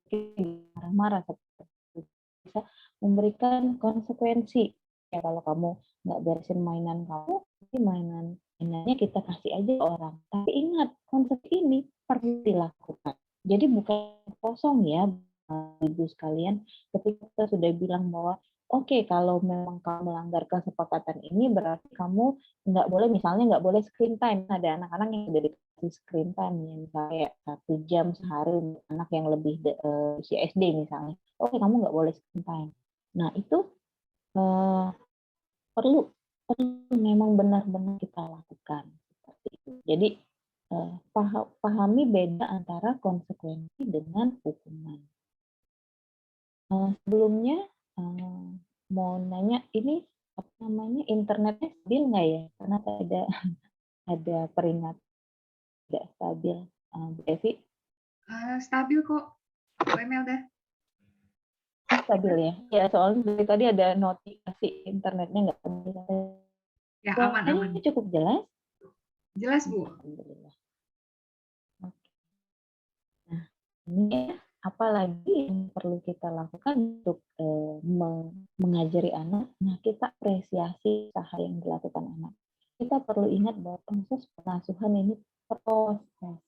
Marah-marah seperti itu. Bisa memberikan konsekuensi. Ya kalau kamu nggak beresin mainan kamu, nanti mainannya kita kasih aja ke orang. Tapi ingat, konsep ini perlu dilakukan. Jadi bukan kosong ya, Ibu sekalian. Ketika kita sudah bilang bahwa oke, kalau memang kamu melanggar kesepakatan ini, berarti kamu nggak boleh, misalnya nggak boleh screen time. Ada anak-anak yang sudah dikasih screen time, misalnya 1 jam sehari untuk anak yang lebih usia SD misalnya. Oke, kamu nggak boleh screen time. Nah, itu perlu memang benar-benar kita lakukan seperti itu. Jadi pahami beda antara konsekuensi dengan hukuman. Sebelumnya mau nanya, ini apa namanya, internetnya stabil nggak ya? Karena ada peringatan tidak stabil, Bu Evi. Stabil kok, Bu Emelda. Stabil ya? Ya, soalnya dari tadi ada notifikasi internetnya nggak stabil. Ya, aman. Ini cukup jelas? Jelas, Bu. Alhamdulillah. Oke. Nah, ini apalagi yang perlu kita lakukan untuk mengajari anak? Nah, kita apresiasi usaha yang dilakukan anak. Kita perlu ingat bahwa proses pengasuhan ini proses.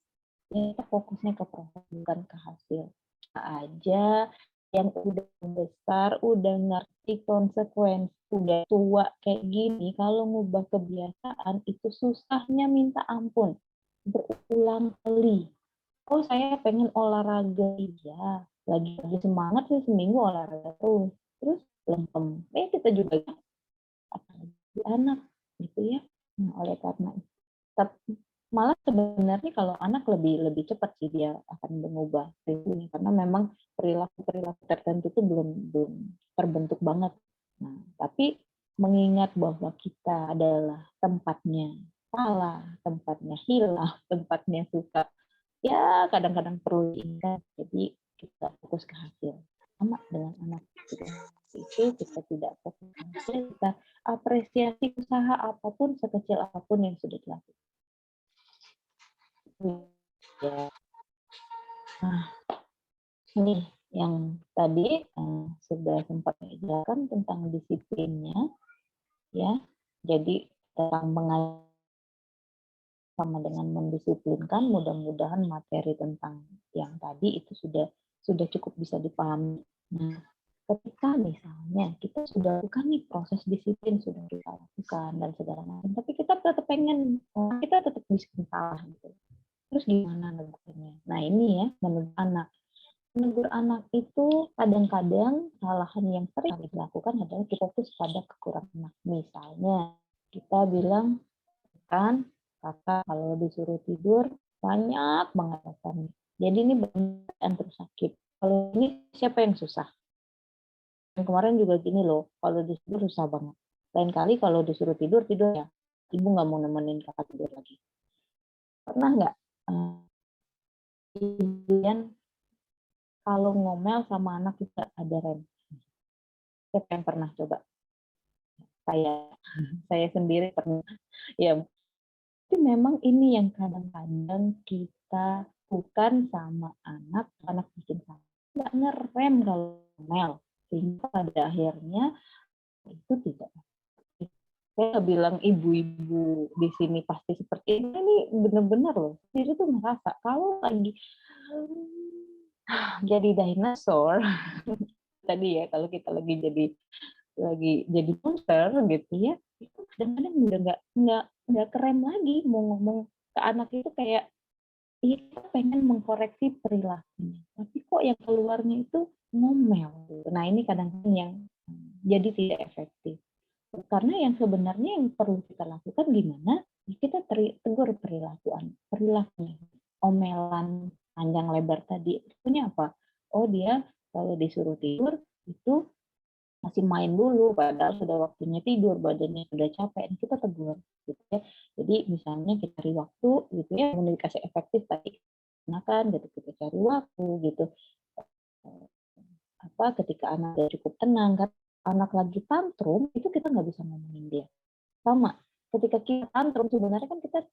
Kita fokusnya ke proses, bukan ke hasil. Kita aja yang udah besar, udah ngerti konsekuensi, udah tua kayak gini, kalau ngubah kebiasaan itu susahnya minta ampun. Berulang kali. Oh, saya pengen olahraga, iya. Lagi semangat sih seminggu olahraga terus lempem. Kita juga apalagi anak gitu ya. Nah, oleh karena itu, malah sebenarnya kalau anak lebih cepat sih dia akan mengubah perilakunya, karena memang perilaku tertentu itu belum terbentuk banget. Nah, tapi mengingat bahwa kita adalah tempatnya salah, tempatnya hilang, tempatnya suka, ya kadang-kadang perlu diingat. Jadi kita fokus ke hasil. Sama dengan anak juga. Itu kita tidak fokus ke hasil, kita apresiasi usaha apapun, sekecil apapun yang sudah dilakukan. Ya. Nah, ini yang tadi sudah sempat dijelaskan tentang disiplinnya, ya. Jadi tentang mengajar sama dengan mendisiplinkan, mudah-mudahan materi tentang yang tadi itu sudah cukup bisa dipahami. Nah, ketika misalnya kita sudah lakukan nih proses disiplin, sudah kita lakukan dan segala macam, tapi kita tetap pengen, kita tetap bisa salah gitu. Terus gimana negurnya? Nah, ini ya, menegur anak. Menegur anak itu kadang-kadang kesalahan yang sering dilakukan adalah kita fokus pada kekurangan anak. Misalnya, kita bilang, kan, kakak kalau disuruh tidur, banyak banget alasannya. Jadi ini benar terus sakit. Kalau ini siapa yang susah? Dan kemarin juga gini loh, kalau disuruh susah banget. Lain kali kalau disuruh tidur ya. Ibu nggak mau nemenin kakak tidur lagi. Pernah nggak kemudian kalau ngomel sama anak kita ada rem? Siapa yang pernah coba? Saya sendiri pernah. Ya, tapi memang ini yang kadang-kadang kita bukan sama anak bikin salah. Nggak ngerem kalau ngomel. Sehingga pada akhirnya itu tidak. Saya nggak bilang ibu-ibu di sini pasti seperti ini benar-benar loh. Jadi tuh merasa kalau lagi jadi dinosaur tadi ya, kalau kita lagi jadi monster gitu ya, itu kadang-kadang udah nggak keren lagi mau ngomong ke anak itu kayak iya kita pengen mengkoreksi perilakunya, tapi kok yang keluarnya itu ngomel. Nah ini kadang-kadang yang jadi tidak efektif. Karena yang sebenarnya yang perlu kita lakukan gimana? Kita tegur perilakunya. Omelan panjang lebar tadi punya apa? Oh dia kalau disuruh tidur itu masih main dulu, padahal sudah waktunya tidur, badannya sudah capek, dan kita tegur, gitu ya. Jadi misalnya kita cari waktu, gitu ya, mau dikasih efektif tadi, makan, gitu kita cari waktu, gitu. Ketika anak sudah cukup tenang, kan anak lagi tantrum, itu kita nggak bisa ngomongin dia. Sama, ketika kita tantrum, sebenarnya kan kita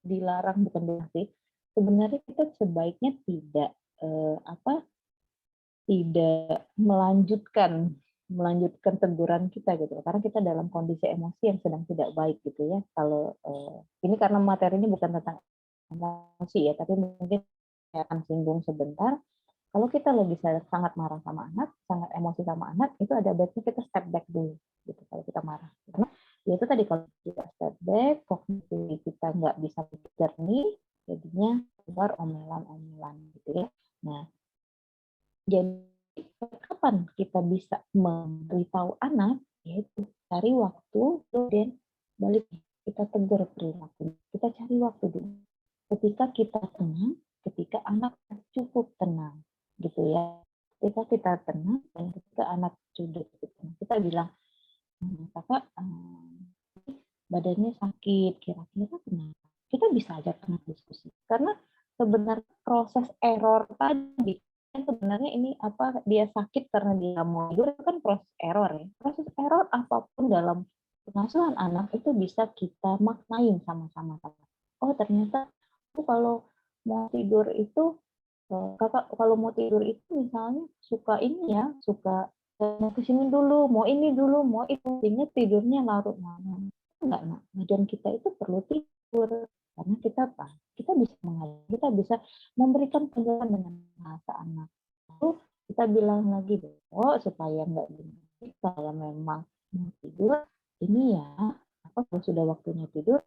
dilarang, bukan berarti, sebenarnya kita sebaiknya tidak melanjutkan teguran kita gitu, karena kita dalam kondisi emosi yang sedang tidak baik gitu ya. Kalau ini karena materinya bukan tentang emosi ya, tapi mungkin saya akan singgung sebentar. Kalau kita lagi sangat marah sama anak, sangat emosi sama anak, itu ada baiknya kita step back dulu gitu kalau kita marah. Karena ya itu tadi, kalau kita step back, kognisi kita nggak bisa jernih, jadinya keluar omelan-omelan gitu ya. Nah, jadi kapan kita bisa memberitahu anak, yaitu cari waktu, kemudian balik kita tegur perilaku. Kita cari waktu dulu. Ketika kita tenang, ketika anak cukup tenang, gitu ya. Ketika kita tenang dan ketika anak sudah cukup tenang, kita bilang, kakak badannya sakit, kira-kira kenapa? Kita bisa ajak anak diskusi. Karena sebenarnya proses error tadi, sebenarnya ini dia sakit karena dia mau tidur, itu kan proses error ya. Proses error apapun dalam pengasuhan anak itu bisa kita maknain sama-sama. Oh ternyata kalau mau tidur itu, kakak kalau mau tidur itu misalnya suka ini ya, suka mau kesini dulu, mau ini dulu, mau itu, sehingga tidurnya larut malam. Enggak, nak. Badan kita itu perlu tidur karena kita bisa mengajar, kita bisa memberikan penjelasan dengan bahasa anak. Lalu kita bilang lagi, supaya nggak gini, kalau memang mau tidur ini ya, kalau sudah waktunya tidur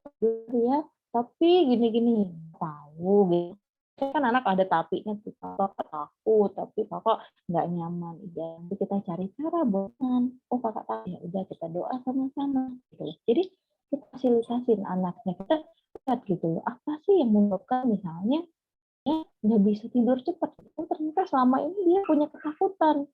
ya, tapi gini-gini tahu gitu. Kan anak ada tapinya tuh, kakak takut, tapi kakak nggak nyaman. Jadi kita cari cara bosan. Oh kakak tahu, ya udah kita doa sama-sama. Gitu. Jadi kita fasilitasin anaknya, kita lihat gitu, apa sih yang menyebabkan misalnya nggak bisa tidur cepat. Oh ternyata selama ini dia punya ketakutan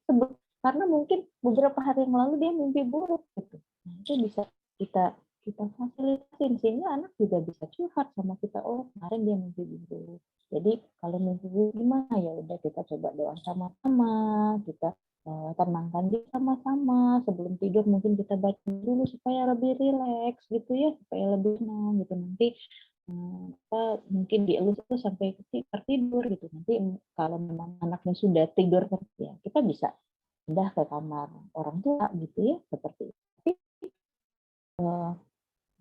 karena mungkin beberapa hari yang lalu dia mimpi buruk gitu. Nah, itu bisa kita fasilitasin sehingga anak juga bisa curhat sama kita. Oh kemarin dia mimpi buruk. Jadi kalau mimpi buruk gimana, ya udah kita coba doa sama-sama, kita tenangkan dia sama-sama. Sebelum tidur mungkin kita baca dulu supaya lebih rileks gitu ya, supaya lebih tenang gitu. Nanti mungkin dielus itu sampai tertidur gitu. Nanti kalau memang anaknya sudah tidur ya kita bisa pindah ke kamar orang tua gitu ya, seperti itu. Tapi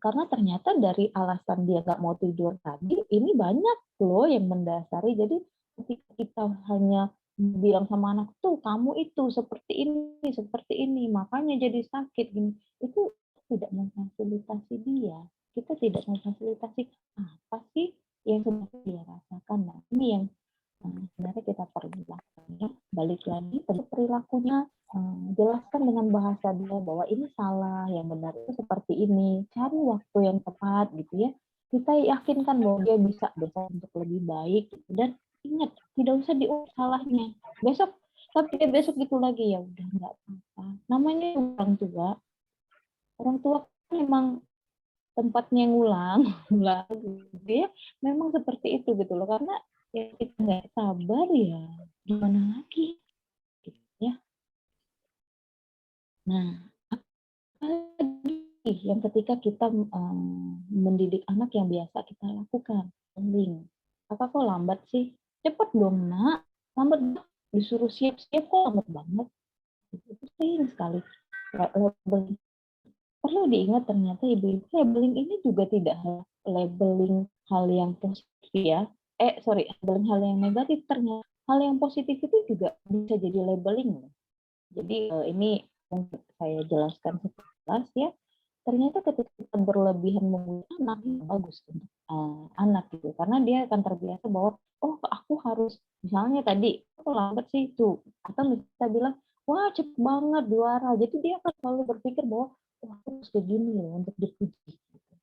karena ternyata dari alasan dia nggak mau tidur tadi, ini banyak loh yang mendasari. Jadi ketika kita hanya bilang sama anak tuh, kamu itu seperti ini, makanya jadi sakit gini, itu tidak memfasilitasi dia. Kita tidak memfasilitasi apa sih yang sebenarnya dia rasakan. Nah, ini yang sebenarnya kita perlu lakukan ya. Balik lagi pada perilakunya, jelaskan dengan bahasa dia bahwa ini salah, yang benar itu seperti ini. Cari waktu yang tepat gitu ya. Kita yakinkan bahwa dia bisa besok untuk lebih baik gitu. Dan ingat, tidak usah diulang salahnya. Tapi besok gitu lagi, ya udah nggak apa-apa. Namanya orang tua kan memang tempatnya ngulang gitu ya. Memang seperti itu gitu loh, karena ya kita nggak sabar ya gimana lagi gitu ya. Nah, apalagi yang ketika kita mendidik anak yang biasa kita lakukan, apa kok lambat sih, cepet dong nak, lambat disuruh siap-siap kok lambat banget. Itu sering sekali perlu diingat ternyata ibu-ibu labeling ini juga tidak labeling hal yang positif ya. Labeling hal yang negatif, ternyata hal yang positif itu juga bisa jadi labeling loh. Jadi ini mungkin saya jelaskan sekilas ya. Ternyata ketika kita berlebihan menggunakan anak bagus untuk anak gitu, karena dia akan terbiasa bahwa oh aku harus misalnya tadi aku lambat sih itu, atau kita bilang wah cepet banget juara, jadi dia akan selalu berpikir bahwa oh aku harus kayak gini loh untuk dipuji,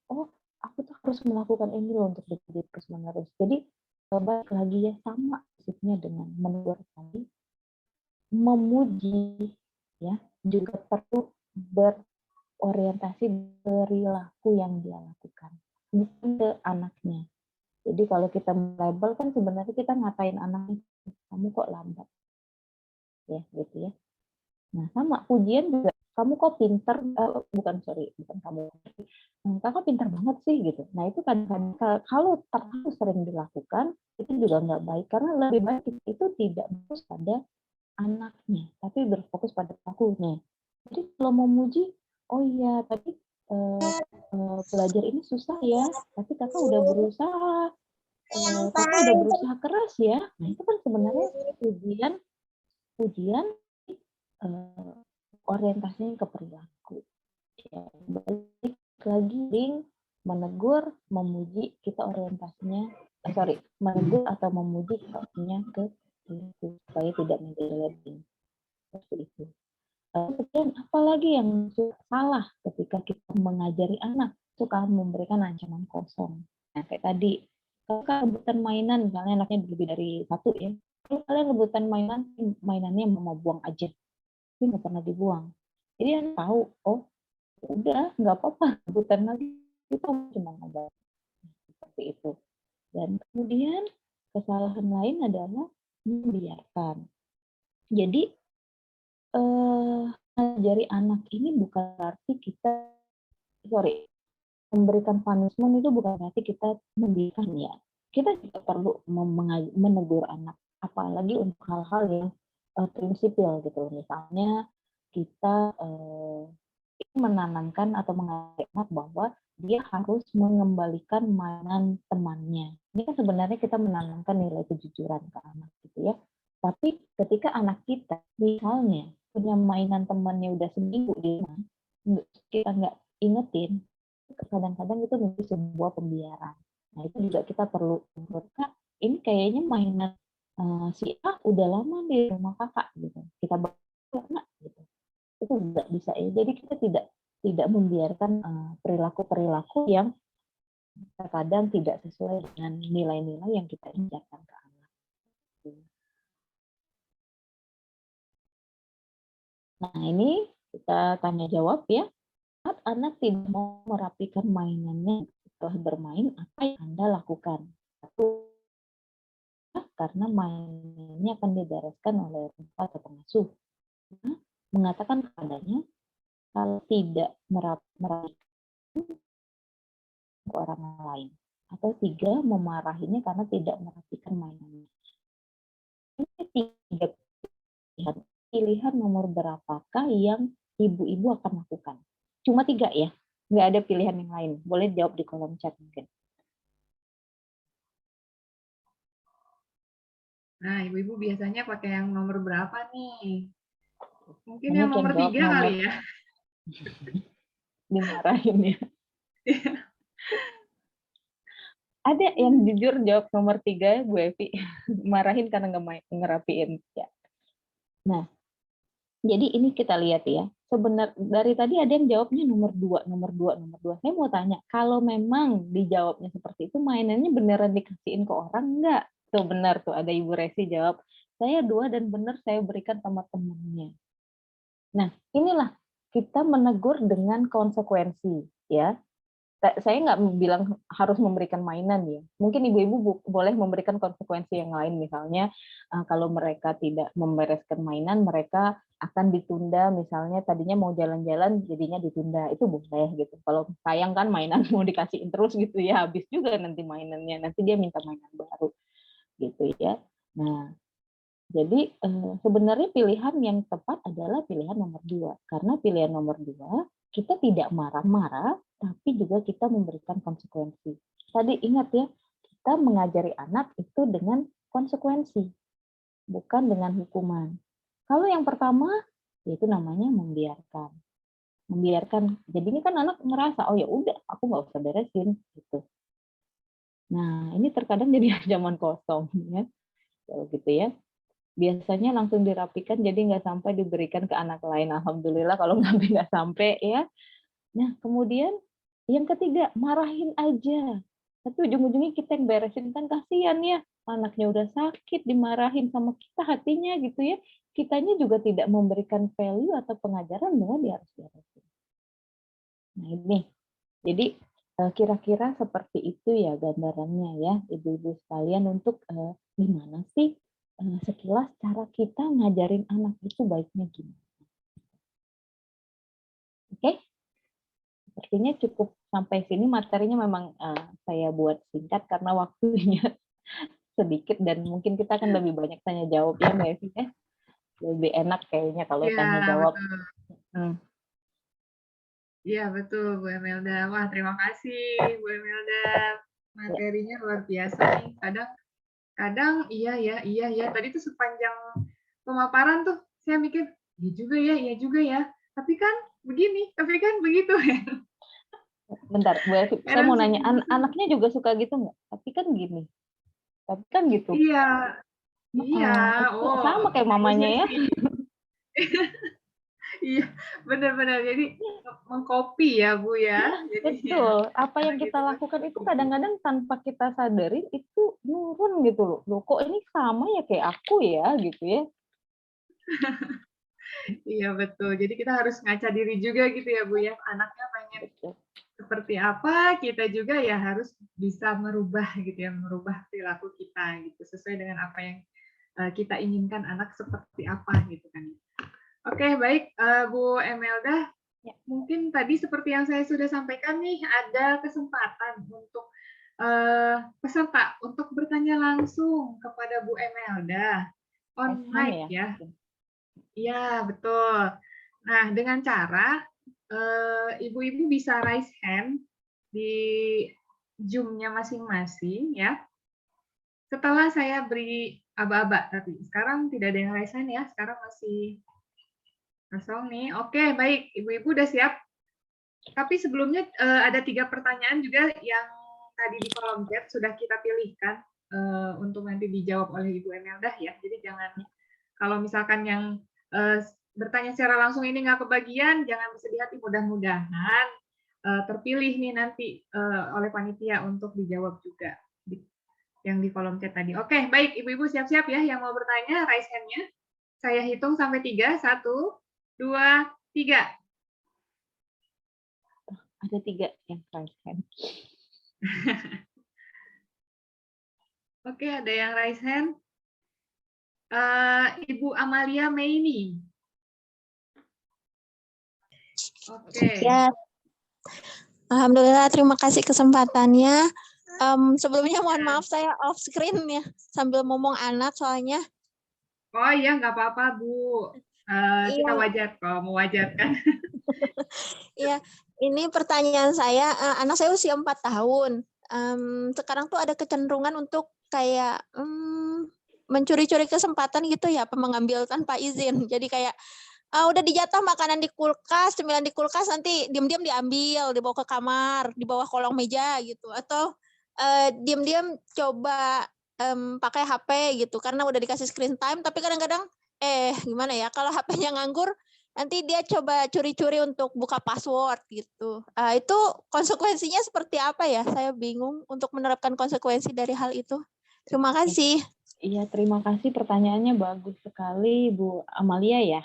oh aku tuh harus melakukan ini loh untuk dipuji terus menerus. Jadi balik lagi ya sama prinsipnya dengan menegur tadi, memuji ya juga perlu berorientasi perilaku yang dia lakukan, bukan ke anaknya. Jadi kalau kita label kan sebenarnya kita ngatain anaknya, kamu kok lambat, ya gitu ya. Nah sama pujian juga, kamu kok pinter, bukan kamu, kakak pinter banget sih gitu. Nah itu kadang-kadang kalau terlalu sering dilakukan itu juga nggak baik, karena lebih baik itu tidak fokus pada anaknya, tapi berfokus pada pelakunya. Jadi kalau mau muji, oh iya tadi belajar ini susah ya, tapi kakak udah berusaha, kakak udah berusaha keras ya. Nah itu kan sebenarnya pujian orientasinya ke perilaku. Ya, balik lagi menegur, memuji, kita orientasinya, menegur atau memuji orientasinya ke perilaku supaya tidak menjadi label seperti itu. Kemudian apalagi yang salah ketika kita mengajari anak, suka memberikan ancaman kosong. Nah, kayak tadi, kalau rebutan mainan, misalnya anaknya lebih dari satu ya, kalau kalian rebutan mainannya mau buang aja, tapi nggak pernah dibuang. Jadi anak tahu, oh udah nggak apa-apa, rebutan lagi, itu cuma ngobrol. Seperti itu. Dan kemudian kesalahan lain adalah membiarkan. Jadi mengajari anak ini bukan berarti memberikan punishment itu bukan berarti kita membiarkan ya. Kita juga perlu menegur anak, apalagi untuk hal-hal yang prinsipil gitu. Misalnya kita menanamkan atau mengajak anak bahwa dia harus mengembalikan mainan temannya. Ini kan sebenarnya kita menanamkan nilai kejujuran ke anak gitu ya. Tapi ketika anak kita misalnya punya mainan temannya udah seminggu di rumah, kita nggak ingetin, kadang-kadang itu menjadi sebuah pembiaran. Nah itu juga kita perlu Kak, ini kayaknya mainan si A udah lama di rumah kakak gitu. Kita bawa gitu. Itu nggak bisa ya. Jadi kita tidak membiarkan perilaku-perilaku yang terkadang tidak sesuai dengan nilai-nilai yang kita ajarkan ke anak. Nah ini kita tanya jawab ya. Saat anak tidak mau merapikan mainannya setelah bermain, apa yang Anda lakukan? Satu, karena mainannya akan dibereskan oleh orang tua atau pengasuh. Mengatakan kepadanya, kalau tidak merapikan ke orang lain. Atau tiga, memarahinya karena tidak merapikan mainannya. Ini tiga pilihan nomor berapakah yang ibu-ibu akan lakukan? Cuma tiga ya, nggak ada pilihan yang lain. Boleh jawab di kolom chat mungkin. Nah, ibu-ibu biasanya pakai yang nomor berapa nih? Mungkin Banyak yang nomor yang jawab 3 kali ya. Dimarahin ya. Ada yang jujur jawab nomor 3 Bu Evi. Marahin karena nggak ngerapiin. Ya. Nah, jadi ini kita lihat ya. Sebenarnya dari tadi ada yang jawabnya nomor 2. Saya mau tanya, kalau memang dijawabnya seperti itu, mainannya beneran dikasihin ke orang nggak? Tuh benar tuh, ada Ibu Resi jawab, saya 2 dan benar saya berikan sama temannya. Nah, inilah kita menegur dengan konsekuensi ya. Saya nggak bilang harus memberikan mainan ya. Mungkin ibu-ibu boleh memberikan konsekuensi yang lain, misalnya kalau mereka tidak membereskan mainan, mereka akan ditunda, misalnya tadinya mau jalan-jalan jadinya ditunda, itu boleh gitu. Kalau sayang kan mainan mau dikasihin terus gitu ya, habis juga nanti mainannya, nanti dia minta mainan baru gitu ya. Nah, Jadi sebenarnya pilihan yang tepat adalah pilihan nomor 2. Karena pilihan nomor 2, kita tidak marah-marah, tapi juga kita memberikan konsekuensi. Tadi ingat ya, kita mengajari anak itu dengan konsekuensi, bukan dengan hukuman. Kalau yang pertama, itu namanya membiarkan. Membiarkan, jadinya kan anak ngerasa, oh ya udah, aku nggak usah beresin, gitu. Nah, ini terkadang jadi zaman kosong, ya, kalau gitu ya. Biasanya langsung dirapikan jadi nggak sampai diberikan ke anak lain. Alhamdulillah kalau nggak sampai ya. Nah kemudian yang ketiga, marahin aja. Tapi ujung-ujungnya kita yang beresin, kan kasihan ya. Anaknya udah sakit, dimarahin sama kita hatinya gitu ya. Kitanya juga tidak memberikan value atau pengajaran bahwa dia harus beresin. Nah ini, jadi kira-kira seperti itu ya gambarannya ya, ibu-ibu sekalian, untuk gimana sih sekilas cara kita ngajarin anak itu baiknya gimana. Oke, sepertinya cukup sampai sini materinya. Memang saya buat singkat karena waktunya sedikit dan mungkin kita akan lebih banyak tanya jawab ya Mbak Evi. Lebih enak kayaknya kalau Iya, tanya jawab. betul. Iya, betul, Bu Emelda. Wah, terima kasih, Bu Emelda. Materinya luar biasa nih. Kadang iya ya. Tadi tuh sepanjang pemaparan tuh saya mikir, iya juga ya. Tapi kan begini, tapi kan begitu. Bentar, Bu Evi, saya mau nanya, anaknya juga suka gitu nggak? Tapi kan gini, tapi kan gitu. Iya, oh, sama kayak mamanya ya. Iya, benar-benar. Jadi mengcopy ya, Bu ya. Jadi, betul. Apa yang kita lakukan itu kadang-kadang tanpa kita sadarin itu nurun gitu loh. Loh kok ini sama ya kayak aku ya gitu ya. Iya, betul. Jadi kita harus ngaca diri juga gitu ya, Bu ya. Anaknya pengen seperti apa, kita juga ya harus bisa merubah gitu ya, merubah perilaku kita gitu sesuai dengan apa yang kita inginkan anak seperti apa gitu kan. Oke, baik, Bu Emelda. Ya. Mungkin tadi seperti yang saya sudah sampaikan nih, ada kesempatan untuk peserta untuk bertanya langsung kepada Bu Emelda on mic ya. Iya, betul. Nah, dengan cara ibu-ibu bisa raise hand di Zoom-nya masing-masing ya. Setelah saya beri aba-aba tadi. Sekarang tidak ada yang raise hand ya, sekarang masih kosong nih. Oke, baik. Ibu-ibu udah siap? Tapi sebelumnya ada 3 pertanyaan juga yang tadi di kolom chat sudah kita pilihkan untuk nanti dijawab oleh Ibu Emelda ya. Jadi jangan, kalau misalkan yang bertanya secara langsung ini nggak kebagian, jangan bersedih hati, mudah-mudahan terpilih nih nanti oleh panitia untuk dijawab juga yang di kolom chat tadi. Oke, baik. Ibu-ibu siap-siap ya yang mau bertanya, raise hand-nya. Saya hitung sampai 3. 1, 2, 3. Ada 3 yang raise hand. Oke, ada yang raise hand. Ibu Amalia Meini. Oke. Ya, alhamdulillah, terima kasih kesempatannya. Sebelumnya mohon maaf saya off screen ya, sambil ngomong anak soalnya. Oh iya, nggak apa-apa Bu. Kita wajar kok, mewajarkan. Iya, ini pertanyaan saya, anak saya usia 4 tahun. Sekarang tuh ada kecenderungan untuk kayak mencuri-curi kesempatan gitu ya, mengambil tanpa izin. Jadi kayak udah dijatah makanan di kulkas, cemilan di kulkas, nanti diam-diam diambil, dibawa ke kamar, di bawah kolong meja gitu. Atau diam-diam coba pakai HP gitu, karena udah dikasih screen time, tapi kadang-kadang gimana ya, kalau HP-nya nganggur, nanti dia coba curi-curi untuk buka password gitu. Itu konsekuensinya seperti apa ya? Saya bingung untuk menerapkan konsekuensi dari hal itu. Terima kasih. Iya, terima kasih. Pertanyaannya bagus sekali, Bu Amalia ya.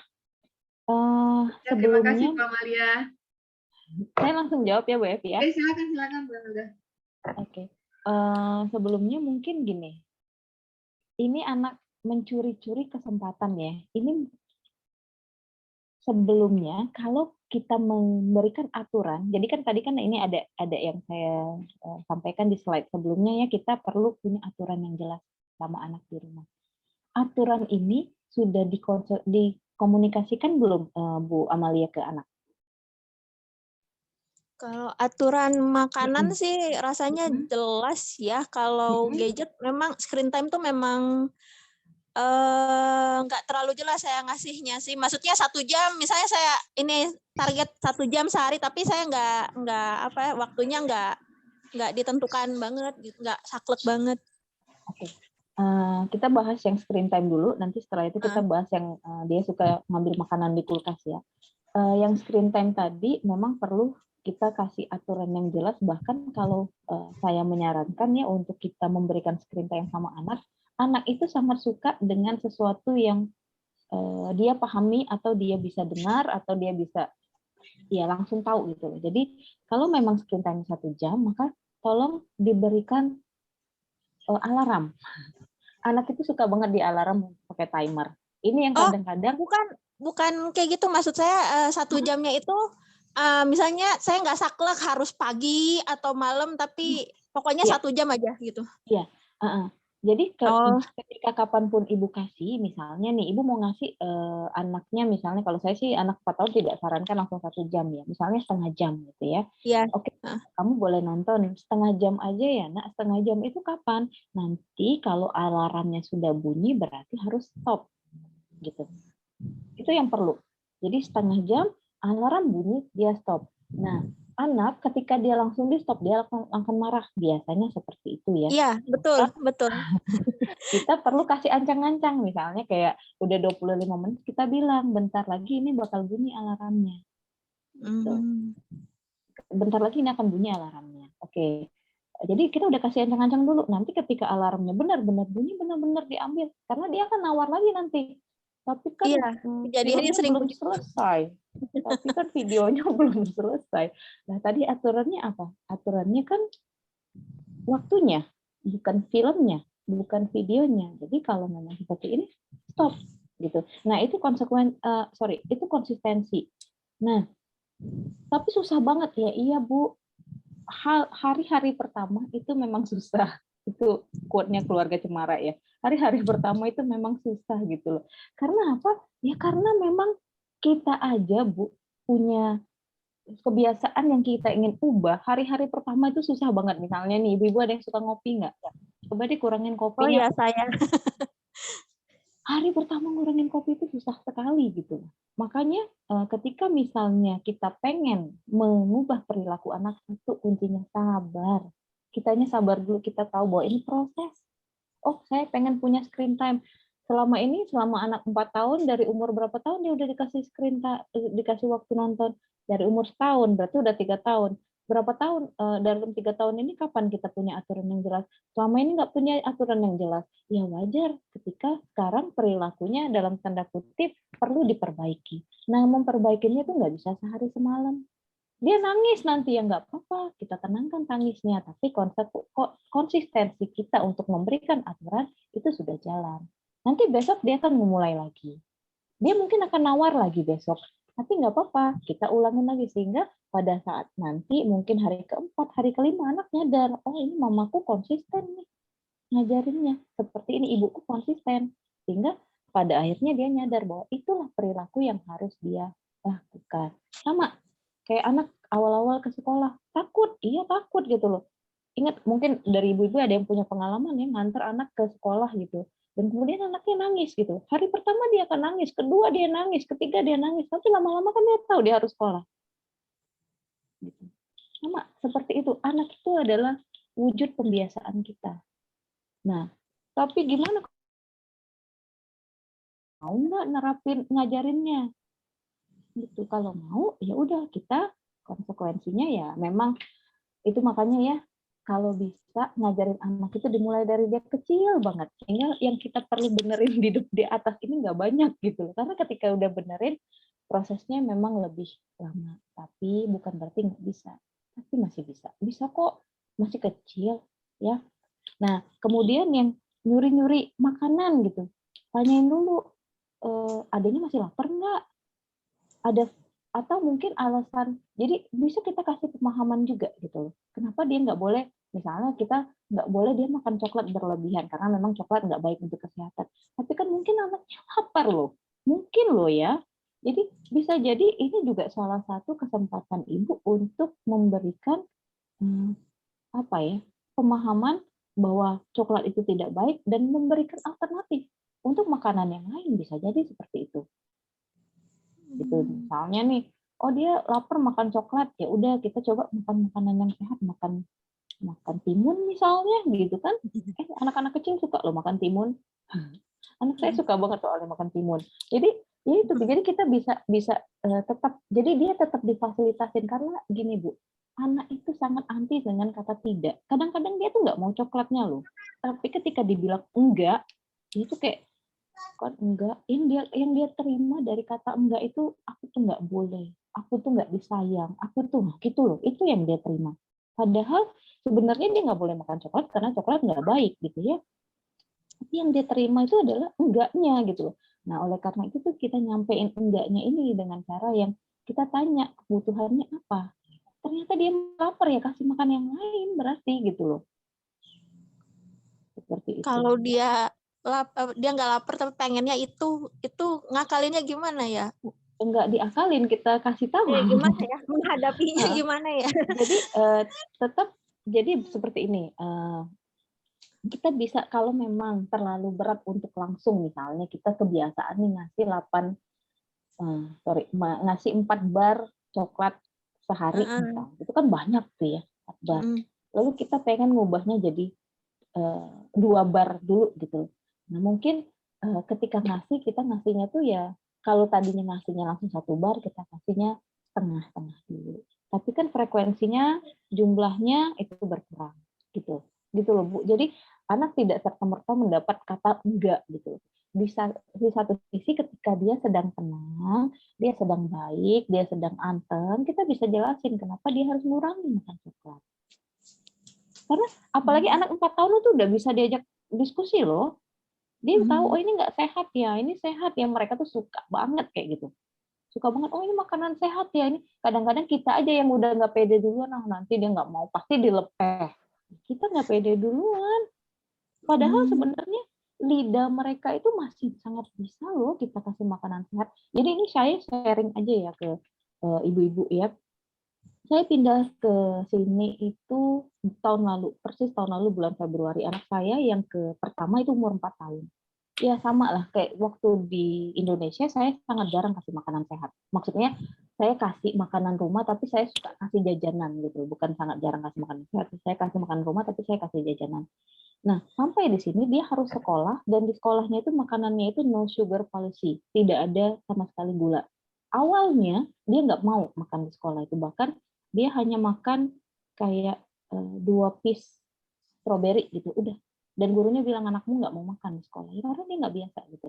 Terima kasih, Bu Amalia. Saya langsung jawab ya, Bu Evi ya. Silakan, Bu Amalia. Oke. Sebelumnya mungkin gini. Ini anak mencuri-curi kesempatan ya. Ini sebelumnya kalau kita memberikan aturan, jadi kan tadi kan ini ada yang saya sampaikan di slide sebelumnya ya, kita perlu punya aturan yang jelas sama anak di rumah. aturan ini sudah dikomunikasikan belum, Bu Amalia, ke anak? Kalau aturan makanan Mm-mm. sih rasanya Mm-mm. jelas ya. Kalau Mm-mm. gadget memang screen time tuh memang nggak terlalu jelas saya ngasihnya sih. Maksudnya 1 jam, misalnya saya ini target 1 jam sehari, tapi saya nggak apa ya, waktunya nggak ditentukan banget, gitu, nggak saklek banget. Oke. Kita bahas yang screen time dulu, nanti setelah itu kita bahas yang dia suka ngambil makanan di kulkas ya. Yang screen time tadi memang perlu kita kasih aturan yang jelas, bahkan kalau saya menyarankan ya untuk kita memberikan screen time sama anak itu sangat suka dengan sesuatu yang dia pahami atau dia bisa dengar atau dia bisa ya langsung tahu gitu loh. Jadi kalau memang screen time 1 jam, maka tolong diberikan alarm. Anak itu suka banget di alarm pakai timer. Ini yang Oh, kadang-kadang bukan kayak gitu, maksud saya 1 jamnya itu misalnya saya nggak saklek harus pagi atau malam, tapi pokoknya ya, 1 jam aja gitu. Iya. Jadi Oh, ketika kapanpun ibu kasih, misalnya nih ibu mau ngasih anaknya, misalnya kalau saya sih anak 4 tahun tidak sarankan langsung 1 jam ya, misalnya setengah jam gitu ya. iya. Oke, kamu boleh nonton setengah jam aja ya nak. Setengah jam itu kapan? Nanti kalau alarmnya sudah bunyi berarti harus stop gitu. Itu yang perlu. Jadi setengah jam alarm bunyi dia stop. Nah, anak ketika dia langsung di stop dia akan marah, biasanya seperti itu ya. Iya, betul. Kita perlu kasih ancang-ancang, misalnya kayak udah 25 menit kita bilang bentar lagi ini bakal bunyi alarmnya. Gitu. Bentar lagi ini akan bunyi alarmnya. Oke. Jadi kita udah kasih ancang-ancang dulu. Nanti ketika alarmnya benar-benar bunyi, benar-benar diambil. Karena dia akan nawar lagi nanti. Tapi kan Iya, kejadiannya filmnya sering belum begitu. selesai. Tapi kan videonya belum selesai. Nah, tadi aturannya apa? Aturannya kan waktunya, bukan filmnya, bukan videonya. Jadi kalau memang seperti ini, stop gitu. Nah, itu itu konsistensi. Nah, tapi susah banget ya. Iya, Bu. Hari-hari pertama itu memang susah. Itu quote-nya keluarga Cemara ya. Hari-hari pertama itu memang susah gitu loh. Karena apa? Ya karena memang kita aja, Bu, punya kebiasaan yang kita ingin ubah. Hari-hari pertama itu susah banget. Misalnya nih, ibu-ibu ada yang suka ngopi nggak? Coba deh kurangin Oh kopinya. iya, saya. Hari pertama ngurangin kopi itu susah sekali gitu. Makanya ketika misalnya kita pengen mengubah perilaku anak, itu kuncinya sabar. Kitanya sabar dulu, kita tahu bahwa ini proses. Oh, saya pengen punya screen time. Selama anak 4 tahun, dari umur berapa tahun dia udah dikasih dikasih waktu nonton? Dari umur setahun, berarti udah 3 tahun. Berapa tahun dalam 3 tahun ini kapan kita punya aturan yang jelas? Selama ini nggak punya aturan yang jelas. Ya wajar ketika sekarang perilakunya dalam tanda kutip perlu diperbaiki. Nah, memperbaikinya itu nggak bisa sehari semalam. Dia nangis nanti ya nggak apa-apa, kita tenangkan tangisnya, tapi konsistensi kita untuk memberikan aturan itu sudah jalan. Nanti besok dia akan memulai lagi. Dia mungkin akan nawar lagi besok, tapi nggak apa-apa, kita ulangin lagi sehingga pada saat nanti mungkin hari keempat, hari kelima anak nyadar, oh ini mamaku konsisten nih ngajarinnya, seperti ini ibuku konsisten, sehingga pada akhirnya dia nyadar bahwa itulah perilaku yang harus dia lakukan. Sama kayak anak awal-awal ke sekolah, takut gitu loh. Ingat, mungkin dari ibu-ibu ada yang punya pengalaman ya, nganter anak ke sekolah gitu. Dan kemudian anaknya nangis gitu. Hari pertama dia akan nangis, kedua dia nangis, ketiga dia nangis. Tapi lama-lama kan dia tahu dia harus sekolah. Gitu. Sama, seperti itu. Anak itu adalah wujud pembiasaan kita. Nah, tapi gimana mau nggak nerapin ngajarinnya? Gitu. Kalau mau, ya udah kita konsekuensinya ya memang itu, makanya ya kalau bisa ngajarin anak itu dimulai dari dia kecil banget, sehingga yang kita perlu benerin di atas ini nggak banyak gitu loh. Karena ketika udah benerin prosesnya memang lebih lama, tapi bukan berarti nggak bisa, tapi masih bisa kok, masih kecil ya. Nah, kemudian yang nyuri-nyuri makanan gitu, tanyain dulu, adanya masih lapar nggak? Ada atau mungkin alasan, jadi bisa kita kasih pemahaman juga gitu loh. Kenapa dia nggak boleh Misalnya kita nggak boleh dia makan coklat berlebihan karena memang coklat nggak baik untuk kesehatan. Tapi kan mungkin anaknya lapar loh, mungkin loh ya. Jadi bisa jadi ini juga salah satu kesempatan ibu untuk memberikan apa ya, pemahaman bahwa coklat itu tidak baik dan memberikan alternatif untuk makanan yang lain, bisa jadi seperti itu. Gitu. Misalnya nih, oh dia lapar makan coklat, ya udah kita coba makan makanan yang sehat, makan timun misalnya gitu kan. Anak-anak kecil suka loh makan timun. Anak saya suka banget soalnya makan timun. Jadi ya itu, jadi kita bisa tetap, jadi dia tetap difasilitasin karena gini Bu, anak itu sangat anti dengan kata tidak. Kadang-kadang dia tuh nggak mau coklatnya loh, tapi ketika dibilang enggak, dia tuh kayak kan enggak, yang dia terima dari kata enggak itu, aku tuh nggak boleh, aku tuh nggak disayang, aku tuh gitu loh, itu yang dia terima. Padahal sebenarnya dia nggak boleh makan coklat karena coklat nggak baik gitu ya. Tapi yang dia terima itu adalah enggaknya gitu loh. Nah, oleh karena itu tuh kita nyampein enggaknya ini dengan cara yang kita tanya kebutuhannya apa. Ternyata dia lapar, ya kasih makan yang lain berarti gitu loh. Seperti itu. Kalau dia nggak lapar tapi pengennya itu ngakalinnya gimana ya? Enggak diakalin, kita kasih tahu. Gimana ya? Menghadapinya gimana ya? Jadi tetap jadi seperti ini. Kita bisa, kalau memang terlalu berat untuk langsung, misalnya kita kebiasaan nih ngasih 4 bar coklat sehari, misalnya. Itu kan banyak tuh ya, 4 bar. Lalu kita pengen ngubahnya jadi 2 bar dulu gitu. Nah mungkin ketika ngasih, kita ngasihnya tuh ya, kalau tadinya ngasihnya langsung 1 bar, kita kasihnya setengah-setengah dulu. Tapi kan frekuensinya, jumlahnya itu berkurang gitu loh Bu. Jadi anak tidak serta-merta mendapat kata enggak gitu. Di satu sisi ketika dia sedang tenang, dia sedang baik, dia sedang anteng, kita bisa jelasin kenapa dia harus ngurangi makan coklat. Karena apalagi anak 4 tahun itu udah bisa diajak diskusi loh. Dia tahu, oh ini nggak sehat ya, ini sehat ya. Mereka tuh suka banget kayak gitu. Suka banget, oh ini makanan sehat ya. Ini kadang-kadang kita aja yang udah nggak pede duluan, nanti dia nggak mau, pasti dilepeh. Kita nggak pede duluan. Padahal sebenarnya lidah mereka itu masih sangat bisa loh kita kasih makanan sehat. Jadi ini saya sharing aja ya ke ibu-ibu ya. Saya pindah ke sini itu persis tahun lalu bulan Februari. Anak saya yang pertama itu umur 4 tahun. Ya sama lah, kayak waktu di Indonesia saya sangat jarang kasih makanan sehat. Maksudnya saya kasih makanan rumah tapi saya suka kasih jajanan gitu. Bukan sangat jarang kasih makanan sehat. Saya kasih makanan rumah tapi saya kasih jajanan. Nah, sampai di sini dia harus sekolah, dan di sekolahnya itu makanannya itu no sugar policy, tidak ada sama sekali gula. Awalnya dia nggak mau makan di sekolah itu, bahkan dia hanya makan kayak 2 piece strawberry gitu, udah. Dan gurunya bilang anakmu nggak mau makan di sekolah, ya, karena dia nggak biasa gitu.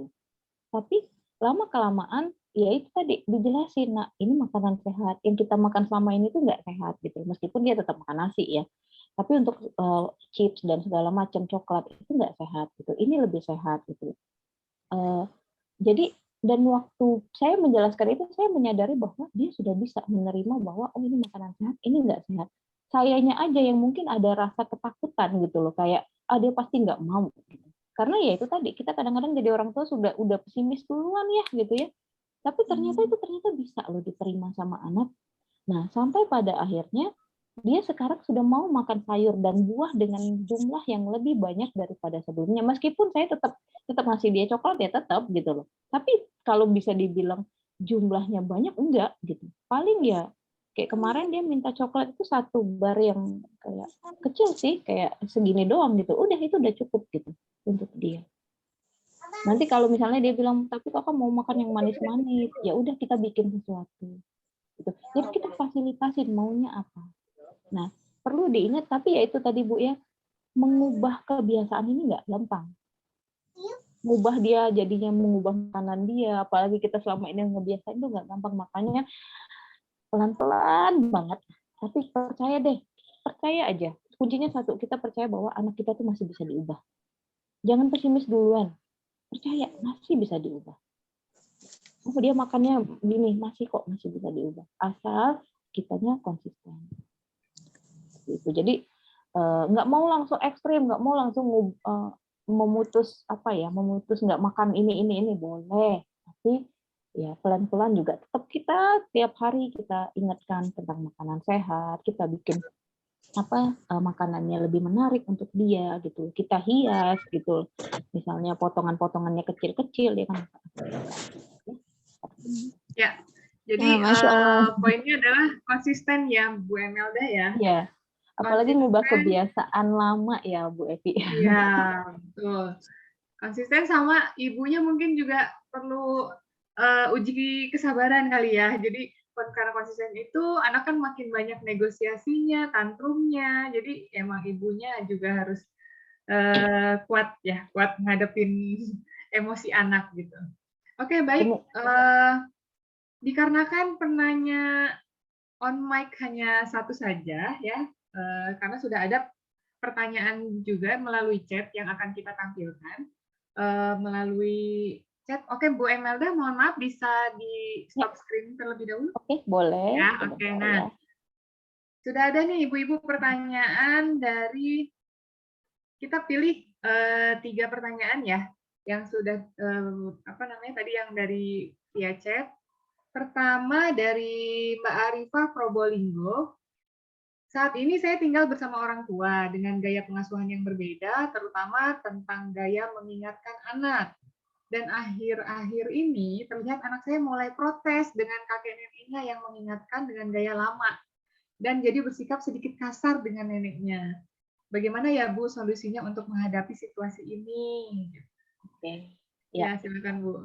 Tapi lama kelamaan, ya itu tadi dijelasin, nah ini makanan sehat, yang kita makan selama ini tuh nggak sehat gitu, meskipun dia tetap makan nasi ya. Tapi untuk chips dan segala macam coklat itu nggak sehat gitu. Ini lebih sehat gitu. Jadi dan waktu saya menjelaskan itu, saya menyadari bahwa dia sudah bisa menerima bahwa oh ini makanan sehat, ini nggak sehat. Sayanya aja yang mungkin ada rasa ketakutan gitu loh, kayak dia pasti nggak mau gitu. Karena ya itu tadi, kita kadang-kadang jadi orang tua udah pesimis duluan ya gitu ya. Tapi ternyata bisa loh diterima sama anak. Nah, sampai pada akhirnya dia sekarang sudah mau makan sayur dan buah dengan jumlah yang lebih banyak daripada sebelumnya. Meskipun saya tetap ngasih dia coklat ya tetap gitu loh. Tapi kalau bisa dibilang jumlahnya banyak, enggak gitu. Paling ya kayak kemarin dia minta coklat itu 1 bar yang kayak kecil sih, kayak segini doang gitu. Udah itu udah cukup gitu untuk dia. Nanti kalau misalnya dia bilang, tapi kakak mau makan yang manis-manis, ya udah kita bikin sesuatu. Gitu. Jadi kita fasilitasin maunya apa. Nah, perlu diingat, tapi ya itu tadi Bu ya, mengubah kebiasaan ini nggak gampang. Mengubah dia jadinya mengubah makanan dia, apalagi kita selama ini ngebiasain itu nggak gampang, makanya pelan-pelan banget. Tapi percaya aja. Kuncinya satu, kita percaya bahwa anak kita tuh masih bisa diubah. Jangan pesimis duluan. Percaya, masih bisa diubah. Oh, dia makannya gini, masih bisa diubah. Asal kitanya konsisten. Gitu. Jadi nggak mau langsung ekstrim, nggak mau langsung memutus memutus nggak makan ini boleh, tapi ya pelan-pelan juga tetap kita tiap hari kita ingatkan tentang makanan sehat, kita bikin makanannya lebih menarik untuk dia gitu, kita hias gitu, misalnya potongan-potongannya kecil-kecil dia kan. Ya, jadi Ya, Masya Allah. poinnya adalah konsisten ya Bu Emelda ya. Iya, apalagi ngubah Konsisten, kebiasaan lama ya Bu Evi. iya betul. Konsisten sama ibunya mungkin juga perlu uji kesabaran kali ya. Jadi karena konsisten itu anak kan makin banyak negosiasinya, tantrumnya. Jadi emang ibunya juga harus kuat ya, kuat ngadepin emosi anak gitu. Oke, baik. Dikarenakan penanya on mic hanya satu saja ya, karena sudah ada pertanyaan juga melalui chat yang akan kita tampilkan melalui chat. Oke, Bu Emelda, mohon maaf bisa di stop screen terlebih dahulu. Oke, boleh. Ya, oke. Nah, sudah ada nih ibu-ibu pertanyaan dari, kita pilih 3 pertanyaan ya, yang sudah tadi yang dari via chat. Pertama dari Mbak Arifah Probolinggo. Saat ini saya tinggal bersama orang tua dengan gaya pengasuhan yang berbeda, terutama tentang gaya mengingatkan anak. Dan akhir-akhir ini terlihat anak saya mulai protes dengan kakek neneknya yang mengingatkan dengan gaya lama. Dan jadi bersikap sedikit kasar dengan neneknya. Bagaimana ya Bu solusinya untuk menghadapi situasi ini? Oke. Ya, silakan Bu.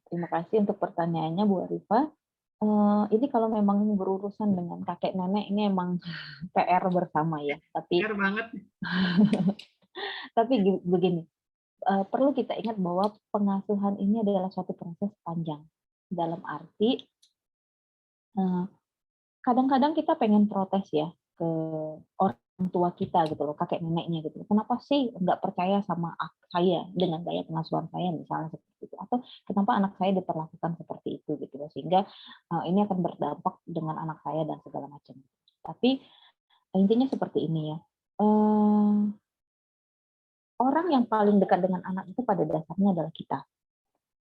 Terima kasih untuk pertanyaannya Bu Arifah. Ini kalau memang berurusan dengan kakek nenek ini emang PR bersama ya. Tapi PR banget. tapi begini, perlu kita ingat bahwa pengasuhan ini adalah suatu proses panjang. Dalam arti kadang-kadang kita pengen protes ya ke orang tua kita gitu loh, kakek neneknya gitu. Kenapa sih nggak percaya sama saya dengan gaya pengasuhan saya misalnya seperti itu, atau kenapa anak saya diperlakukan seperti itu gitu loh, sehingga ini akan berdampak dengan anak saya dan segala macam. Tapi intinya seperti ini ya, orang yang paling dekat dengan anak itu pada dasarnya adalah kita.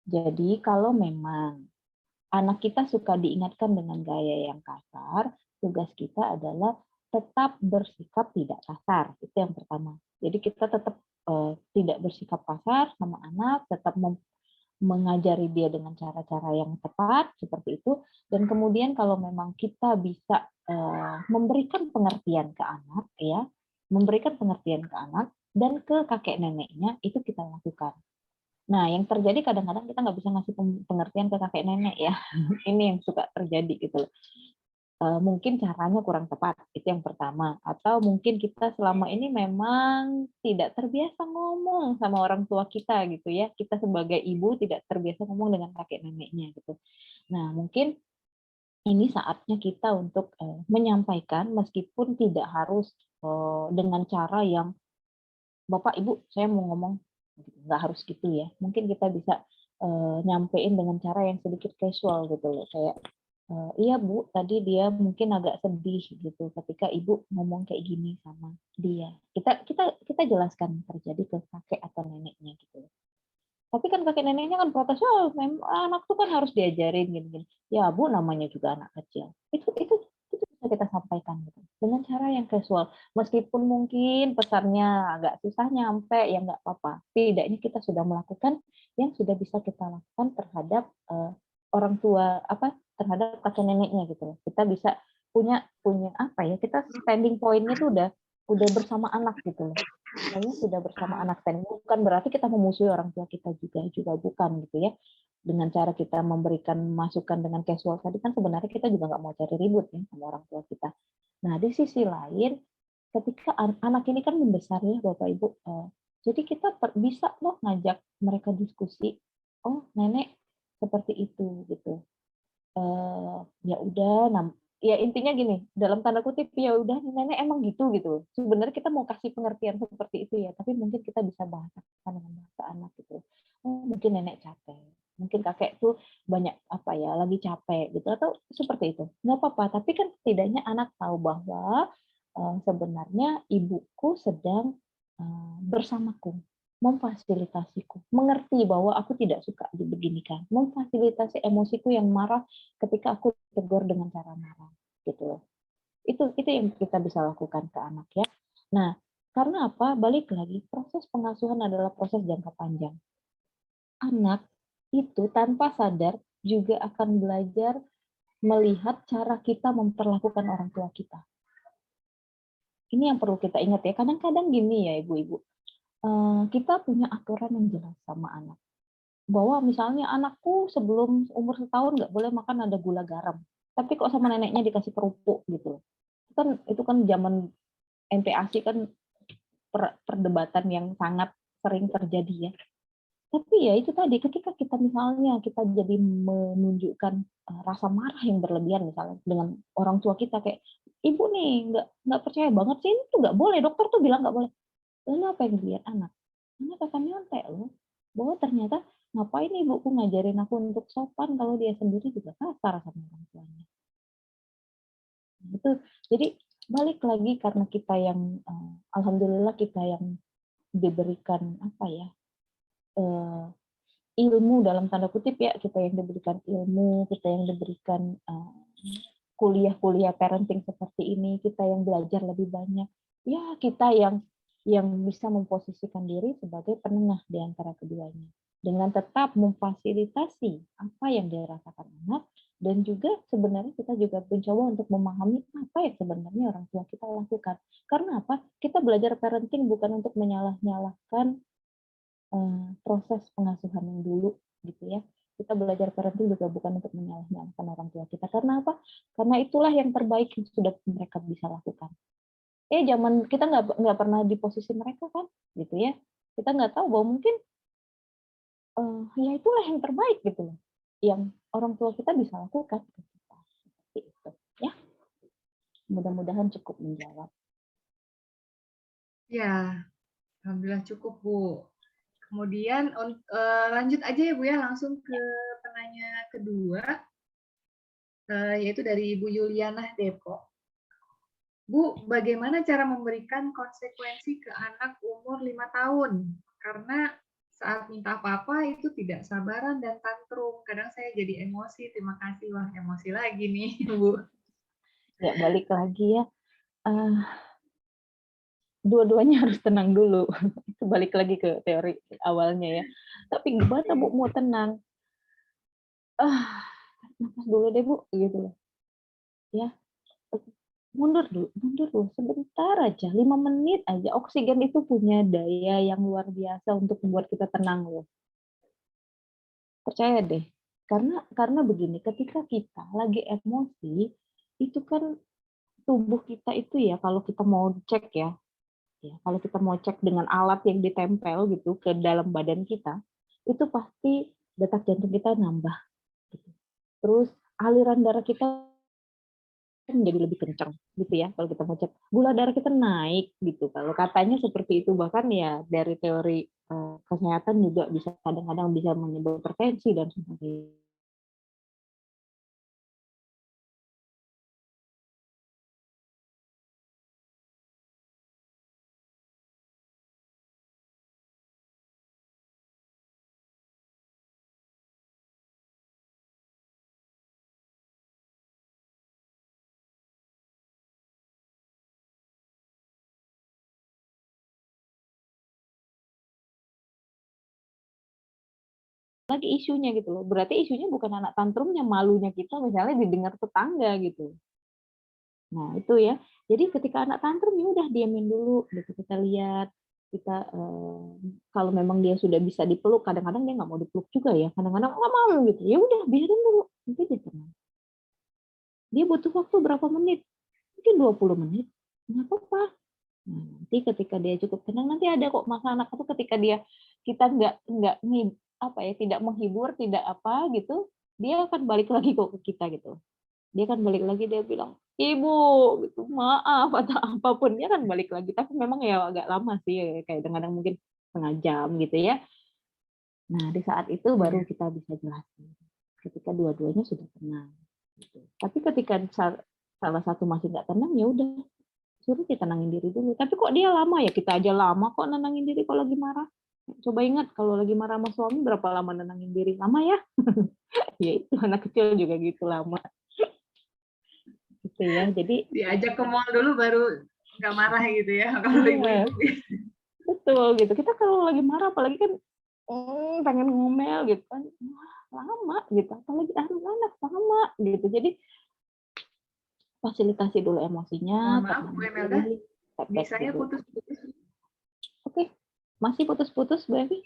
Jadi kalau memang anak kita suka diingatkan dengan gaya yang kasar, tugas kita adalah tetap bersikap tidak kasar. Itu yang pertama. Jadi kita tetap tidak bersikap kasar sama anak, tetap mengajari dia dengan cara-cara yang tepat seperti itu. Dan kemudian kalau memang kita bisa memberikan pengertian ke anak, ya, memberikan pengertian ke anak dan ke kakek neneknya, itu kita lakukan. Nah, yang terjadi kadang-kadang kita nggak bisa ngasih pengertian ke kakek nenek ya. Ini yang suka terjadi gitu loh. Mungkin caranya kurang tepat, itu yang pertama. Atau mungkin kita selama ini memang tidak terbiasa ngomong sama orang tua kita gitu ya. Kita sebagai ibu tidak terbiasa ngomong dengan kakek neneknya gitu. Nah, mungkin ini saatnya kita untuk menyampaikan meskipun tidak harus dengan cara yang Bapak, Ibu, saya mau ngomong, nggak harus gitu ya. Mungkin kita bisa nyampein dengan cara yang sedikit casual gitu loh, kayak iya Bu, tadi dia mungkin agak sedih gitu ketika Ibu ngomong kayak gini sama dia. Kita jelaskan terjadi ke kakek atau neneknya gitu. Tapi kan kakek neneknya kan protes, oh, anak tuh kan harus diajarin gini-gini. Ya Bu, namanya juga anak kecil. Itu bisa kita sampaikan gitu dengan cara yang casual. Meskipun mungkin pesannya agak susah nyampe, ya nggak apa-apa. Setidaknya kita sudah melakukan yang sudah bisa kita lakukan terhadap orang tua, terhadap kakek neneknya gitu. Kita bisa punya apa ya? Kita standing point-nya tuh udah bersama anak gitu loh. Saya sudah bersama anak, dan bukan berarti kita memusuhi orang tua kita juga bukan gitu ya. Dengan cara kita memberikan masukan dengan casual tadi kan sebenarnya kita juga nggak mau cari ribut ya sama orang tua kita. Nah, di sisi lain, ketika anak ini kan membesar ya Bapak Ibu, jadi kita bisa loh ngajak mereka diskusi. Oh, nenek seperti itu gitu. Ya udah, ya intinya gini, dalam tanda kutip ya udah nenek emang gitu. Sebenarnya kita mau kasih pengertian seperti itu ya, tapi mungkin kita bisa bahasakan dengan bahasa anak gitu. Oh, mungkin nenek capek. Mungkin kakek tuh banyak lagi capek gitu, atau seperti itu. Nggak apa-apa, tapi kan setidaknya anak tahu bahwa sebenarnya ibuku sedang bersamaku, memfasilitasiku, mengerti bahwa aku tidak suka dibeginikan, memfasilitasi emosiku yang marah ketika aku tegur dengan cara marah, gitu loh. Itu yang kita bisa lakukan ke anak ya. Nah, karena apa? Balik lagi, proses pengasuhan adalah proses jangka panjang. Anak itu tanpa sadar juga akan belajar melihat cara kita memperlakukan orang tua kita. Ini yang perlu kita ingat ya. Kadang-kadang gini ya ibu-ibu, kita punya aturan yang jelas sama anak. Bahwa misalnya anakku sebelum umur setahun nggak boleh makan ada gula garam. Tapi kok sama neneknya dikasih kerupuk gitu. Itu kan zaman MPASI kan perdebatan yang sangat sering terjadi ya. Tapi ya itu tadi, ketika kita misalnya kita jadi menunjukkan rasa marah yang berlebihan misalnya dengan orang tua kita kayak, ibu nih nggak percaya banget sih, ini tuh nggak boleh, dokter tuh bilang nggak boleh. Lalu apa yang dilihat anak? Anak akan nyontek loh, bahwa ternyata ngapain ibuku ngajarin aku untuk sopan kalau dia sendiri juga kasar sama orang tuanya. Itu jadi balik lagi karena kita yang alhamdulillah kita yang diberikan apa ya, ilmu dalam tanda kutip ya, kita yang diberikan ilmu, kita yang diberikan kuliah-kuliah parenting seperti ini, kita yang belajar lebih banyak, ya kita yang bisa memposisikan diri sebagai penengah di antara keduanya, dengan tetap memfasilitasi apa yang dirasakan anak, dan juga sebenarnya kita juga mencoba untuk memahami apa yang sebenarnya orang tua kita lakukan. Karena apa? Kita belajar parenting bukan untuk menyalah-nyalahkan proses pengasuhan yang dulu gitu ya. Kita belajar parenting juga bukan untuk menyalahkan orang tua kita. Karena apa? Karena itulah yang terbaik yang sudah mereka bisa lakukan. Zaman kita nggak pernah di posisi mereka kan, gitu ya. Kita nggak tahu bahwa mungkin ya itulah yang terbaik gitu loh, yang orang tua kita bisa lakukan. Seperti itu ya. Mudah-mudahan cukup menjawab. Ya, alhamdulillah cukup Bu. Kemudian lanjut aja ya Bu ya, langsung ke penanya kedua, yaitu dari Ibu Yuliana Depok. Bu, bagaimana cara memberikan konsekuensi ke anak umur 5 tahun? Karena saat minta apa-apa itu tidak sabaran dan tantrum. Kadang saya jadi emosi, terima kasih. Wah, emosi lagi nih, Bu. Ya, balik lagi ya. Dua-duanya harus tenang dulu. Itu balik lagi ke teori awalnya ya. Tapi gimana Bu mau tenang? Nafas dulu deh Bu, gitu loh. Ya, mundur dulu, sebentar aja, 5 menit aja. Oksigen itu punya daya yang luar biasa untuk membuat kita tenang loh. Percaya deh. Karena begini, ketika kita lagi emosi, itu kan tubuh kita itu ya, kalau kita mau cek ya, kalau kita mau cek dengan alat yang ditempel gitu ke dalam badan kita, itu pasti detak jantung kita nambah. Gitu. Terus aliran darah kita menjadi lebih kencang gitu ya, kalau kita mau cek gula darah kita naik gitu, kalau katanya seperti itu. Bahkan ya dari teori kesehatan juga bisa kadang-kadang bisa menyebabkan hipertensi dan sebagainya. Lagi isunya gitu loh, berarti isunya bukan anak tantrumnya, malunya kita misalnya didengar tetangga gitu. Nah itu ya, jadi ketika anak tantrum ya udah diamin dulu gitu, kita lihat, kita kalau memang dia sudah bisa dipeluk, kadang-kadang dia nggak mau dipeluk juga ya, kadang-kadang nggak mau gitu, ya udah biarin dulu, nanti dia tenang. Dia butuh waktu berapa menit, mungkin 20 menit, nggak apa-apa. Nah, nanti ketika dia cukup tenang, nanti ada kok masa anak itu ketika kita nggak tidak menghibur, tidak apa gitu, dia akan balik lagi kok ke kita gitu. Dia akan balik lagi, dia bilang, ibu gitu, maaf atau apapun, dia akan balik lagi. Tapi memang ya agak lama sih, kayak kadang-kadang mungkin setengah jam gitu ya. Nah di saat itu baru kita bisa jelasin. Ketika dua-duanya sudah tenang. Gitu. Tapi ketika salah satu masih nggak tenang, ya udah suruh ditenangin diri dulu. Tapi kok dia lama ya, kita aja lama kok nenangin diri kalau lagi marah. Coba ingat kalau lagi marah sama suami berapa lama nenangin diri? Lama ya? Ya itu anak kecil juga gitu lama. Gitu ya. Jadi Diajak ke mall dulu baru nggak marah gitu ya. Kalau iya, ibu-ibu. betul gitu. Kita kalau lagi marah apalagi kan pengen ngomel gitu kan. Wah, lama gitu. Apalagi anak-anak lama gitu. Jadi fasilitasi dulu emosinya, Mohon maaf, Bu tenangin Emelda, diri, step back bisanya dulu. putus-putus. Oke, masih putus-putus, Bu Evi?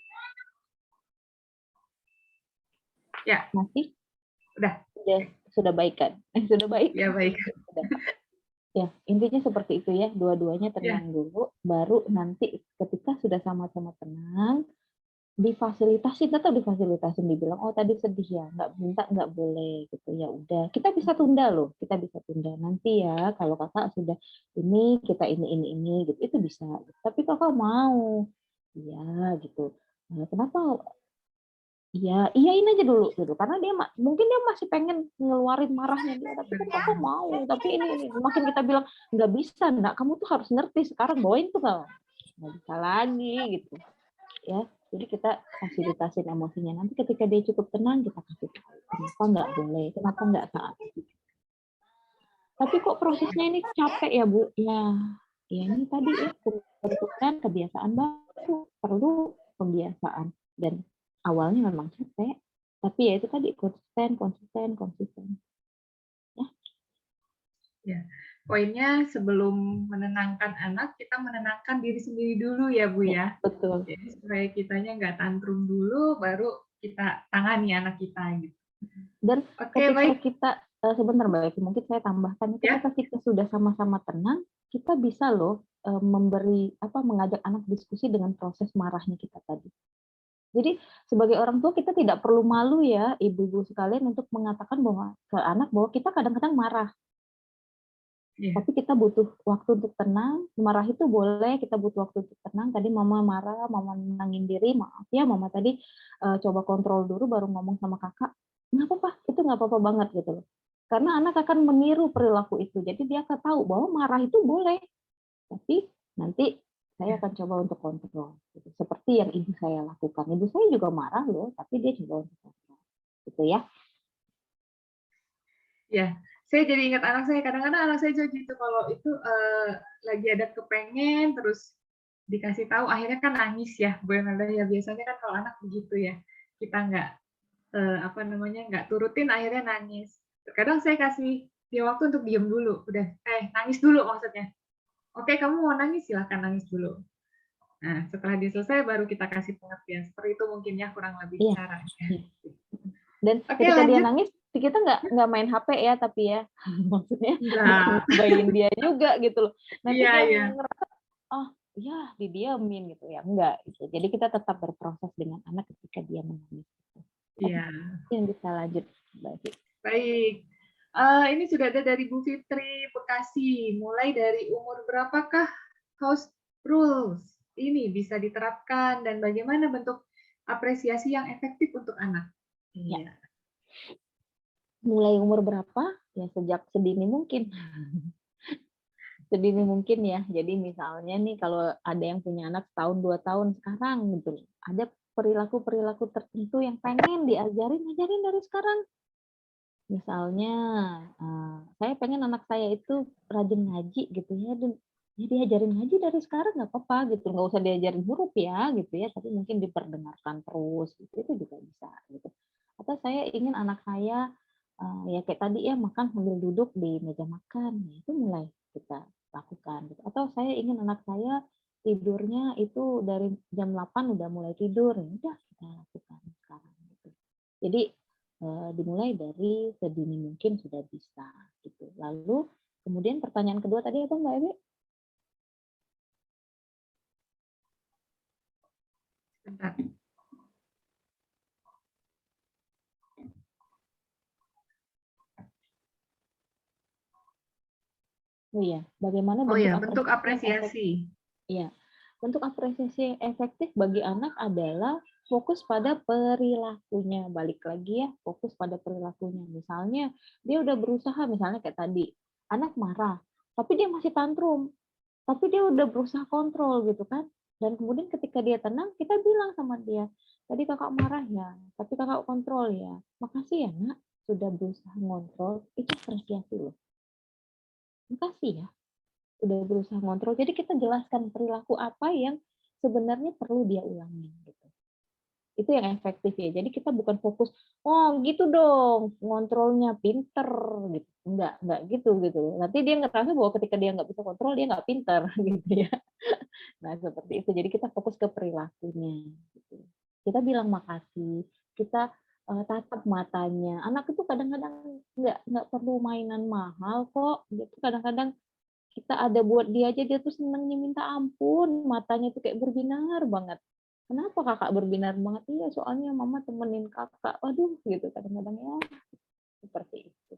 Ya. Masih? Udah. Sudah baik kan? Sudah baik? Ya, baik. Sudah. Ya, intinya seperti itu ya, dua-duanya tenang dulu, baru nanti ketika sudah sama-sama tenang, difasilitasi, tetap difasilitasi, dibilang, oh tadi sedih ya, nggak minta, nggak boleh, gitu ya udah. Kita bisa tunda loh, kita bisa tunda. Nanti ya, kalau kakak sudah ini, kita ini, gitu, itu bisa. Tapi kakak mau, ya gitu. Nah, kenapa iya, iyain aja dulu gitu. Karena dia mungkin dia masih pengen ngeluarin marahnya dia, tapi kan kakak mau. Tapi ini makin kita bilang nggak bisa, nak kamu tuh harus ngerti sekarang bawain tuh nggak bisa lagi gitu. Ya, jadi kita fasilitasin emosinya. Nanti ketika dia cukup tenang kita kasih tahu kenapa nggak boleh, kenapa nggak saat itu. Tapi kok prosesnya ini capek ya Bu? Ya ini tadi ya pembentukan kebiasaan baru, perlu pembiasaan dan awalnya memang capek, tapi ya itu tadi konsisten. Ya. Poinnya sebelum menenangkan anak, kita menenangkan diri sendiri dulu ya Bu ya. Betul. Jadi supaya kitanya nggak tantrum dulu, baru kita tangani anak kita gitu. Dan Oke, ketika baik. kita sebentar Mbak Eki, mungkin saya tambahkan, ketika kita sudah sama-sama tenang, kita bisa loh mengajak anak diskusi dengan proses marahnya kita tadi. Jadi sebagai orang tua kita tidak perlu malu ya ibu-ibu sekalian untuk mengatakan bahwa ke anak bahwa kita kadang-kadang marah. Tapi kita butuh waktu untuk tenang, marah itu boleh, kita butuh waktu untuk tenang. Tadi mama marah, mama menangin diri, maaf ya mama tadi coba kontrol dulu baru ngomong sama kakak, nggak apa-apa, itu nggak apa-apa banget gitu loh. Karena anak akan meniru perilaku itu, jadi dia akan tahu bahwa marah itu boleh, tapi nanti saya akan coba untuk kontrol. Gitu. Seperti yang ibu saya lakukan. Ibu saya juga marah loh, tapi dia coba untuk kontrol. Gitu ya. Ya, saya jadi ingat anak saya. Kadang-kadang anak saya juga gitu. Kalau itu lagi ada kepengen, terus dikasih tahu, akhirnya kan nangis ya, Bu Emelda ya. Biasanya kan kalau anak begitu ya, kita nggak nggak turutin, akhirnya nangis. Terkadang saya kasih dia waktu untuk diem dulu. Udah, nangis dulu maksudnya. Oke, kamu mau nangis, silahkan nangis dulu. Nah, setelah dia selesai, baru kita kasih pengertian. Seperti itu mungkin ya, kurang lebih caranya. Dan ketika dia nangis, kita nggak main HP ya, tapi ya, maksudnya bayin dia juga gitu loh. Nanti dia ngerasa, ya didiamin gitu ya, enggak. Gitu. Jadi kita tetap berproses dengan anak ketika dia menangis. Iya. Yang bisa lanjut, Baik. Ini sudah ada dari Bu Fitri Bekasi. Mulai dari umur berapakah house rules ini bisa diterapkan dan bagaimana bentuk apresiasi yang efektif untuk anak? Iya. Mulai umur berapa? Ya sejak sedini mungkin. Sedini mungkin ya. Jadi misalnya nih kalau ada yang punya anak setahun 2 tahun sekarang gitu, ada perilaku-perilaku tertentu yang pengen ajarin dari sekarang. Misalnya, saya pengen anak saya itu rajin ngaji gitu ya, dan ya diajarin ngaji dari sekarang nggak apa-apa gitu, nggak usah diajarin huruf ya gitu ya, tapi mungkin diperdengarkan terus gitu, itu juga bisa gitu. Atau saya ingin anak saya ya kayak tadi ya makan sambil duduk di meja makan, ya itu mulai kita lakukan. Gitu. Atau saya ingin anak saya tidurnya itu dari jam 8 udah mulai tidur, ya udah kita lakukan sekarang gitu. Jadi dimulai dari sedini mungkin sudah bisa gitu. Lalu kemudian pertanyaan kedua tadi apa Mbak Ebi? Bentar. Oh iya, bagaimana bentuk apresiasi? Iya, bentuk apresiasi yang efektif bagi anak adalah fokus pada perilakunya. Balik lagi ya, fokus pada perilakunya. Misalnya dia udah berusaha, misalnya kayak tadi, anak marah, tapi dia masih tantrum. tapi dia udah berusaha kontrol gitu kan. Dan kemudian ketika dia tenang, kita bilang sama dia, tadi kakak marah ya, tapi kakak kontrol ya. Makasih ya nak, sudah berusaha ngontrol, itu apresiasi loh. Makasih ya, udah berusaha ngontrol. Jadi kita jelaskan perilaku apa yang sebenarnya perlu dia ulangi gitu. Itu yang efektif ya. Jadi kita bukan fokus, oh gitu dong, ngontrolnya pinter gitu. Enggak gitu gitu. Nanti dia ngerasa bahwa ketika dia nggak bisa kontrol, dia nggak pinter gitu ya. Nah, seperti itu. Jadi kita fokus ke perilakunya gitu. Kita bilang makasih, kita tatap matanya. Anak itu kadang-kadang nggak perlu mainan mahal kok. Gitu. Kadang-kadang kita ada buat dia aja, dia tuh senangnya minta ampun, matanya tuh kayak berbinar banget. Kenapa kakak berbinar banget? Iya, soalnya mama temenin kakak. Waduh, gitu kadang-kadang ya seperti itu.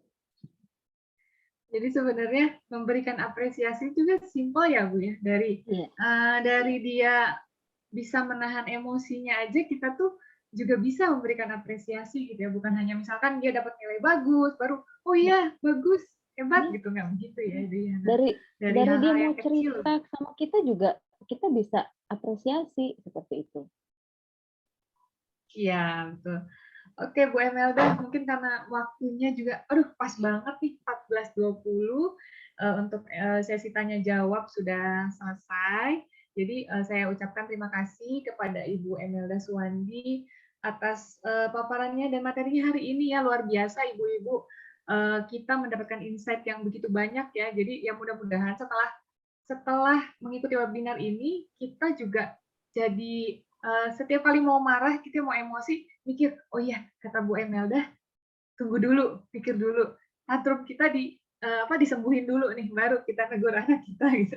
Jadi sebenarnya memberikan apresiasi juga simpel ya Bu ya. Dari dia bisa menahan emosinya aja, kita tuh juga bisa memberikan apresiasi gitu ya. Bukan hanya misalkan dia dapat nilai bagus, baru oh iya bagus, hebat gitu, nggak begitu ya. Dari dia hal-hal mau yang kecil. cerita sama kita juga kita bisa apresiasi seperti itu. Iya, betul. Oke, Bu Emelda, mungkin karena waktunya juga, pas banget nih, 14.20, untuk sesi tanya jawab sudah selesai. Jadi saya ucapkan terima kasih kepada Ibu Emelda Suwandi atas paparannya dan materinya hari ini ya, luar biasa Ibu-Ibu. Kita mendapatkan insight yang begitu banyak ya. Jadi ya mudah-mudahan setelah mengikuti webinar ini, kita juga jadi setiap kali mau marah, kita mau emosi, mikir, oh iya, kata Bu Emelda, tunggu dulu, pikir dulu. Tantrum kita disembuhin dulu nih, baru kita negur anak kita gitu.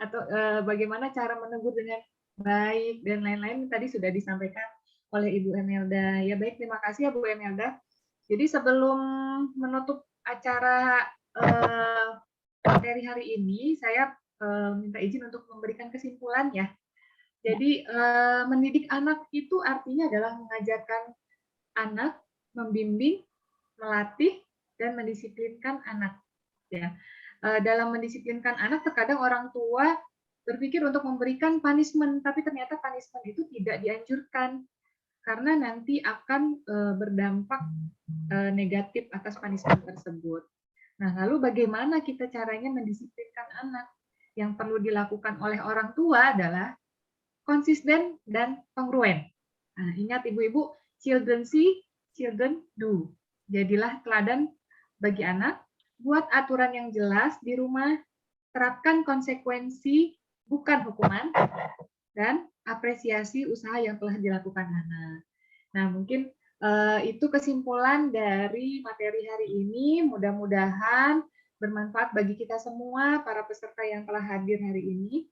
Atau bagaimana cara menegur dengan baik dan lain-lain tadi sudah disampaikan oleh Ibu Emelda. Ya baik, terima kasih ya Bu Emelda. Jadi sebelum menutup acara materi hari ini, saya minta izin untuk memberikan kesimpulan ya. Jadi mendidik anak itu artinya adalah mengajarkan anak, membimbing, melatih, dan mendisiplinkan anak. Ya. Dalam mendisiplinkan anak, terkadang orang tua berpikir untuk memberikan punishment, tapi ternyata punishment itu tidak dianjurkan karena nanti akan berdampak negatif atas punishment tersebut. Nah, lalu bagaimana kita caranya mendisiplinkan anak? Yang perlu dilakukan oleh orang tua adalah konsisten dan kongruen. Nah, ingat ibu-ibu, children see, children do. Jadilah teladan bagi anak, buat aturan yang jelas di rumah, terapkan konsekuensi bukan hukuman, dan apresiasi usaha yang telah dilakukan anak. Nah, mungkin itu kesimpulan dari materi hari ini. Mudah-mudahan bermanfaat bagi kita semua, para peserta yang telah hadir hari ini.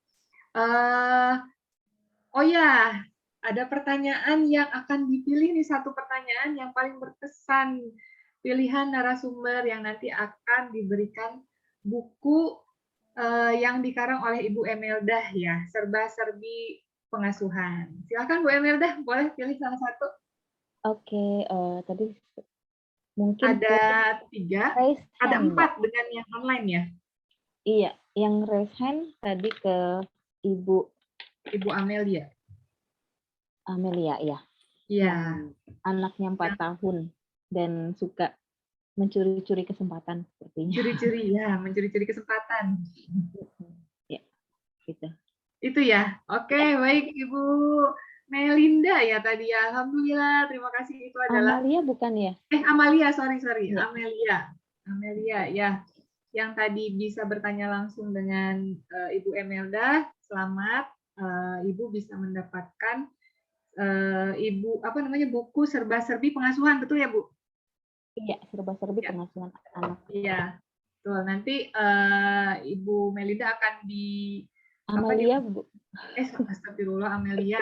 Oh ya, ada pertanyaan yang akan dipilih nih, satu pertanyaan yang paling berkesan, pilihan narasumber yang nanti akan diberikan buku yang dikarang oleh Ibu Emelda ya, Serba-serbi Pengasuhan. Silakan Bu Emelda, boleh pilih salah satu. Oke, tadi mungkin ada 3, ada 4 dengan yang online ya. Iya, yang raise hand tadi ke Ibu Amelia. Amelia ya. Iya. Anaknya 4 tahun dan suka mencuri-curi kesempatan sepertinya. Curi-curi ya, mencuri-curi kesempatan. Ya, gitu. Itu ya. Oke, baik Ibu Melinda ya tadi ya. Alhamdulillah, terima kasih, itu adalah Amalia bukan ya? Amalia, sorry. Ya. Amelia ya. Yang tadi bisa bertanya langsung dengan Ibu Emelda, selamat. Ibu bisa mendapatkan buku Serba-serbi Pengasuhan, betul ya Bu? Iya, Serba-serbi Pengasuhan anak. Iya, betul. Nanti Ibu Melinda akan Amalia, Bu. Astagfirullah, Amelia.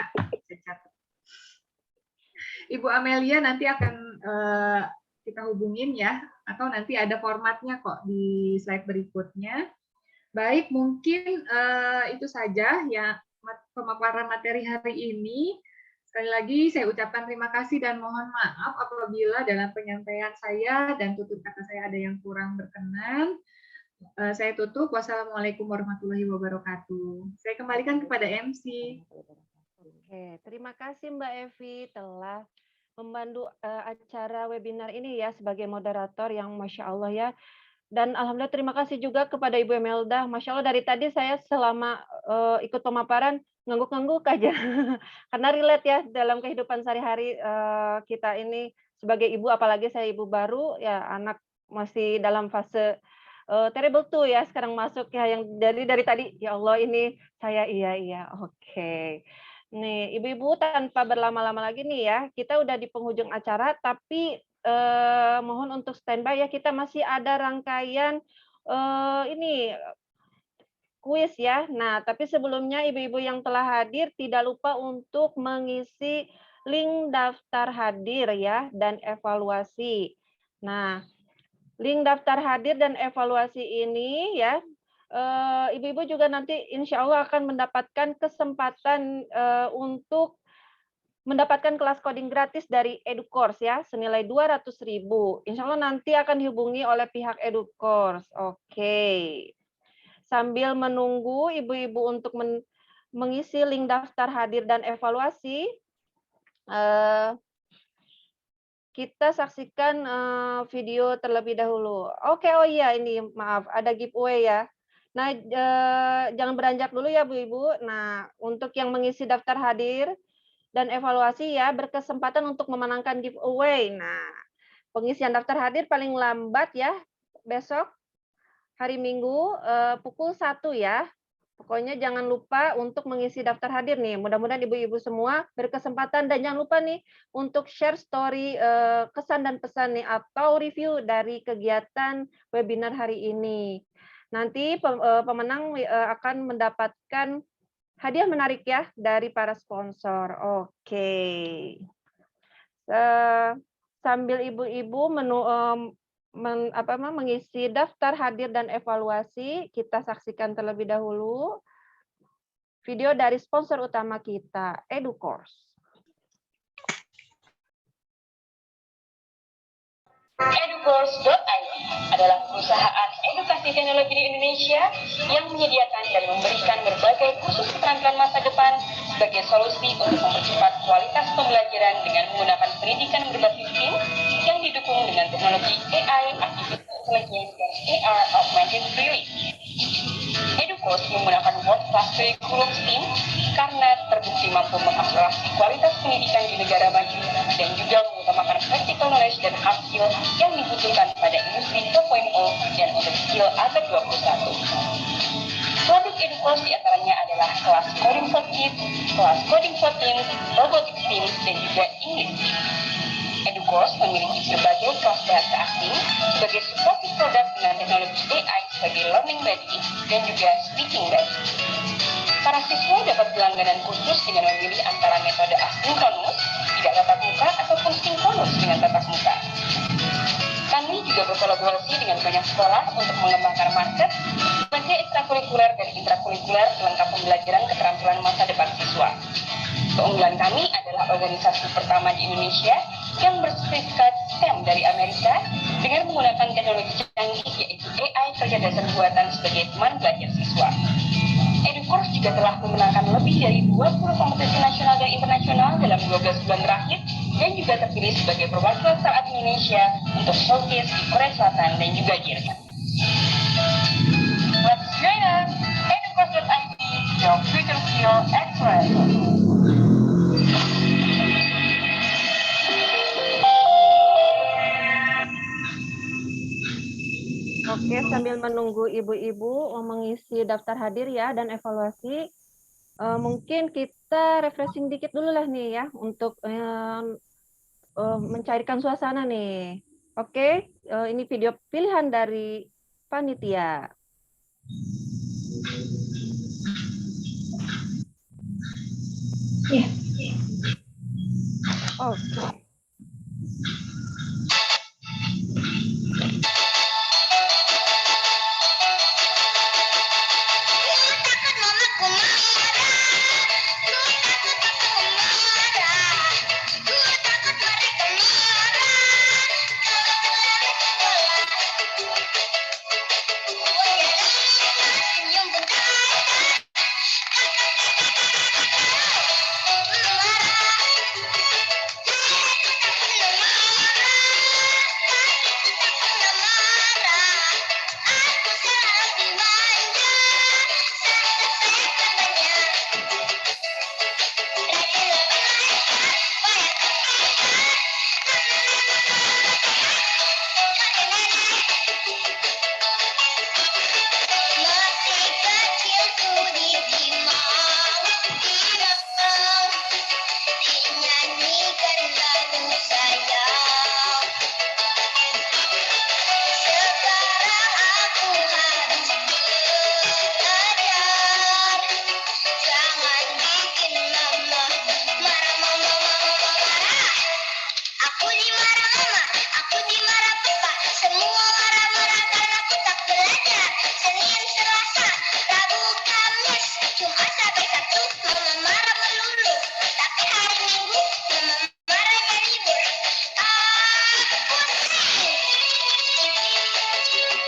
Ibu Amelia nanti akan kita hubungin ya, atau nanti ada formatnya kok di slide berikutnya. Baik, mungkin itu saja ya pemaparan materi hari ini. Sekali lagi saya ucapkan terima kasih dan mohon maaf apabila dalam penyampaian saya dan tutur kata saya ada yang kurang berkenan. Saya tutup. Wassalamualaikum warahmatullahi wabarakatuh. Saya kembalikan kepada MC. Oke, terima kasih Mbak Evi telah membantu acara webinar ini ya sebagai moderator yang Masya Allah ya. Dan alhamdulillah terima kasih juga kepada Ibu Emelda. Masya Allah dari tadi saya selama ikut pemaparan ngangguk-ngangguk aja. Karena relate ya dalam kehidupan sehari-hari kita ini sebagai ibu, apalagi saya ibu baru, ya anak masih dalam fase terrible tuh ya sekarang masuk ya yang dari tadi ya Allah ini saya iya oke. Nih ibu-ibu tanpa berlama-lama lagi nih ya kita udah di penghujung acara tapi mohon untuk standby ya kita masih ada rangkaian ini kuis ya. Nah, tapi sebelumnya ibu-ibu yang telah hadir tidak lupa untuk mengisi link daftar hadir ya dan evaluasi. Nah, link daftar hadir dan evaluasi ini ya, ibu-ibu juga nanti insya Allah akan mendapatkan kesempatan untuk mendapatkan kelas coding gratis dari EduCourse ya, senilai 200.000. Insya Allah nanti akan dihubungi oleh pihak EduCourse. Oke. Sambil menunggu ibu-ibu untuk mengisi link daftar hadir dan evaluasi, kita saksikan video terlebih dahulu. Oke, oh iya ini maaf ada giveaway ya. Nah, jangan beranjak dulu ya Bu Ibu. Nah, untuk yang mengisi daftar hadir dan evaluasi ya berkesempatan untuk memenangkan giveaway. Nah, pengisian daftar hadir paling lambat ya besok hari Minggu pukul 1 ya. Pokoknya jangan lupa untuk mengisi daftar hadir nih. Mudah-mudahan ibu-ibu semua berkesempatan dan jangan lupa nih untuk share story kesan dan pesan nih atau review dari kegiatan webinar hari ini. Nanti pemenang akan mendapatkan hadiah menarik ya dari para sponsor. Oke. Sambil ibu-ibu mengisi daftar hadir dan evaluasi, kita saksikan terlebih dahulu video dari sponsor utama kita, EduCourse. Educourse.id adalah perusahaan edukasi teknologi di Indonesia yang menyediakan dan memberikan berbagai kursus keterampilan masa depan sebagai solusi untuk mempercepat kualitas pembelajaran dengan menggunakan pendidikan berbasis STEAM yang didukung dengan teknologi AI, Artificial Intelligence, dan AR Augmented Reality. EduCourse menggunakan world-class kurikulum STEAM karena terbukti mampu mengakselerasi kualitas pendidikan di negara maju dan juga mengutamakan practical knowledge dan hard skill yang dibutuhkan pada industri 4.0 dan untuk skill abad 21. Produk EduCourse diantaranya adalah kelas coding for kids, kelas coding for teens, robotics STEAM, dan juga English STEAM. EduCourse memiliki berbagai kelas bahasa asing sebagai supporting produk dengan teknologi AI sebagai learning buddy dan juga speaking buddy. Para siswa dapat berlangganan kursus dengan memilih antara metode asinkronus, tidak tatap muka, ataupun sinkronus dengan tatap muka. Kami juga berkolaborasi dengan banyak sekolah untuk mengembangkan market sebagai ekstrakurikuler dan intrakurikuler pelengkap pembelajaran keterampilan masa depan siswa. Keunggulan kami adalah organisasi pertama di Indonesia yang bersertifikat STEM dari Amerika dengan menggunakan teknologi canggih yaitu AI kecerdasan buatan sebagai teman belajar siswa. EduCourse juga telah memenangkan lebih dari 20 kompetisi nasional dan internasional dalam 12 bulan terakhir dan juga terpilih sebagai perwakilan startup Indonesia untuk showcase di Korea Selatan dan juga Jerman. Let's join us! EduCourse.id, your future skill excellence. Oke, sambil menunggu ibu-ibu mengisi daftar hadir ya dan evaluasi, mungkin kita refreshing dikit dulu lah nih ya untuk mencairkan suasana nih. Oke, ini video pilihan dari panitia. Oke. Semua marah-marah karena aku tak belajar. Senin, Selasa, Rabu, Kamis, Jumat sampai Sabtu mama marah melulu. Tapi hari Minggu mama marahnya libur. Pusing.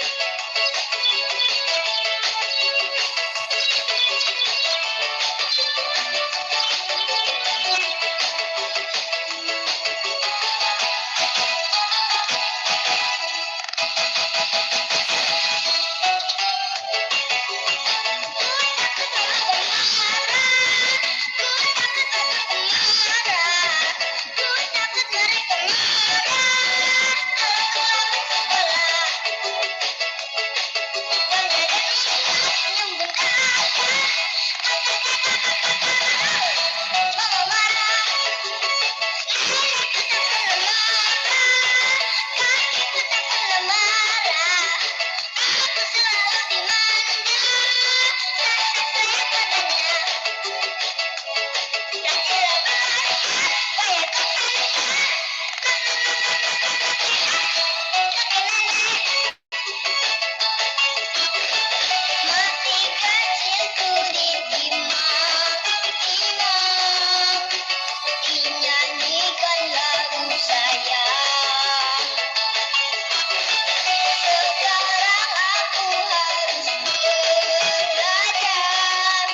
Mati kecilku ditimbang, dinyanyikan lagu sayang. Sekarang aku harus belajar.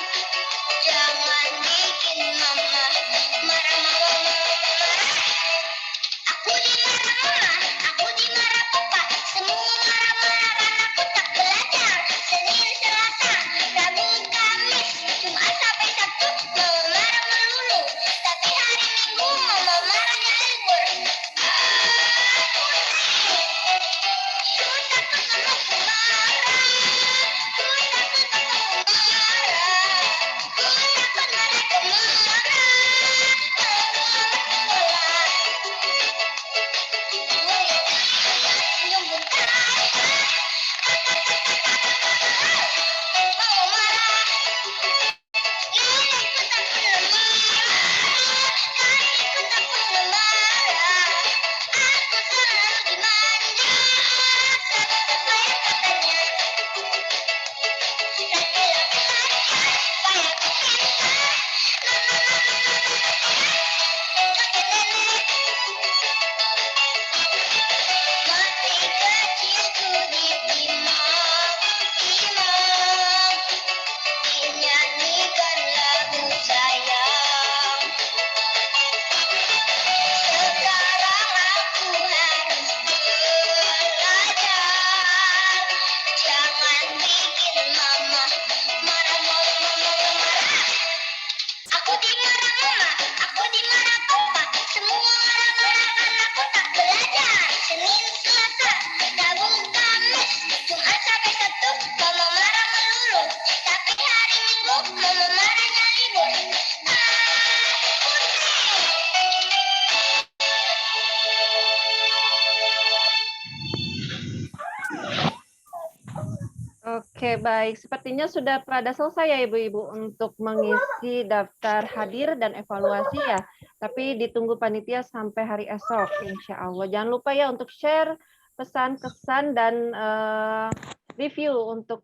Jangan bikin mama marah, Aku dimarah mama, aku dimarah papa. Semua marah-marah karena aku tak belajar. Senin, Selasa, Rabu, Kamis, Jumat sampai Sabtu mama marah melulu. Tapi hari Minggu mama marahnya libur. Ku takut mamaku marah. Ku takut papaku marah. Ku takut mereka marah. Senyum bentar. Mau marah. Nenek ku tak pernah marah. Kakekku tak pernah marah. Aku selalu dimanja. Apa yang katanya? Laki-laki kayak kita. Kakek nenek. Mati kecilku ditimbang, dinyanyikan lagu sayang. Sekarang aku harus belajar. Jangan bikin mama marah, marah. Aku dimarah mama, aku dimarah papa. Semua marah-marah karena aku tak belajar. Senin, Selasa, Rabu, Kamis, Jumat sampai Sabtu mama marah melulu. Tapi hari Minggu mama marahnya libur. Oke, baik. Sepertinya sudah pada selesai ya Ibu-Ibu untuk mengisi daftar hadir dan evaluasi ya. Tapi ditunggu panitia sampai hari esok, insya Allah. Jangan lupa ya untuk share pesan, kesan, dan review untuk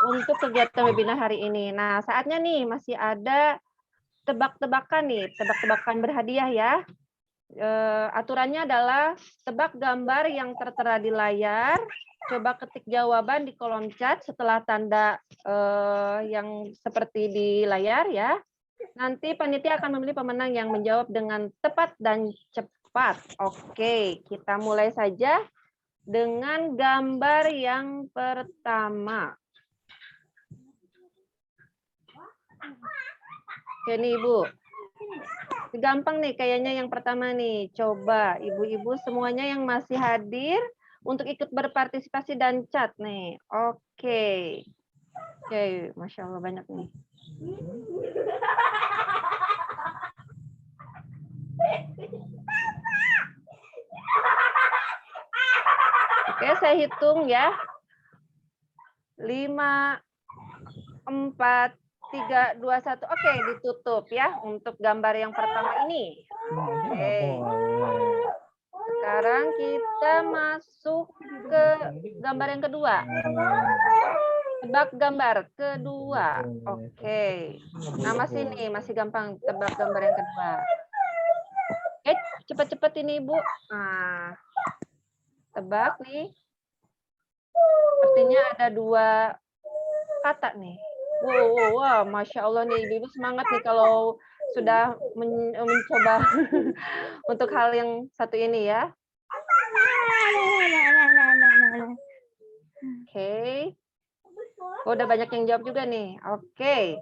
untuk kegiatan webinar hari ini. Nah, saatnya nih masih ada tebak-tebakan nih, tebak-tebakan berhadiah ya. Aturannya adalah tebak gambar yang tertera di layar. Coba ketik jawaban di kolom chat setelah tanda yang seperti di layar ya. Nanti panitia akan memilih pemenang yang menjawab dengan tepat dan cepat. Oke, kita mulai saja dengan gambar yang pertama. Oke nih Ibu. Gampang nih kayaknya yang pertama nih. Coba ibu-ibu semuanya yang masih hadir untuk ikut berpartisipasi dan chat nih. Oke. Oke, Masya Allah banyak nih. Oke, saya hitung ya. 5, 4, 3, 2, 1. Oke, ditutup ya untuk gambar yang pertama ini. Oke. Sekarang kita masuk ke gambar yang kedua. Tebak gambar kedua. Oke. Nah, masih gampang tebak gambar yang kedua. Cepat-cepat ini, Bu. Nah, tebak nih. Sepertinya ada 2 kata nih. Wow, Masya Allah nih, Ibu semangat nih kalau sudah mencoba untuk hal yang satu ini ya. Oke. Oh, udah banyak yang jawab juga nih. Oke.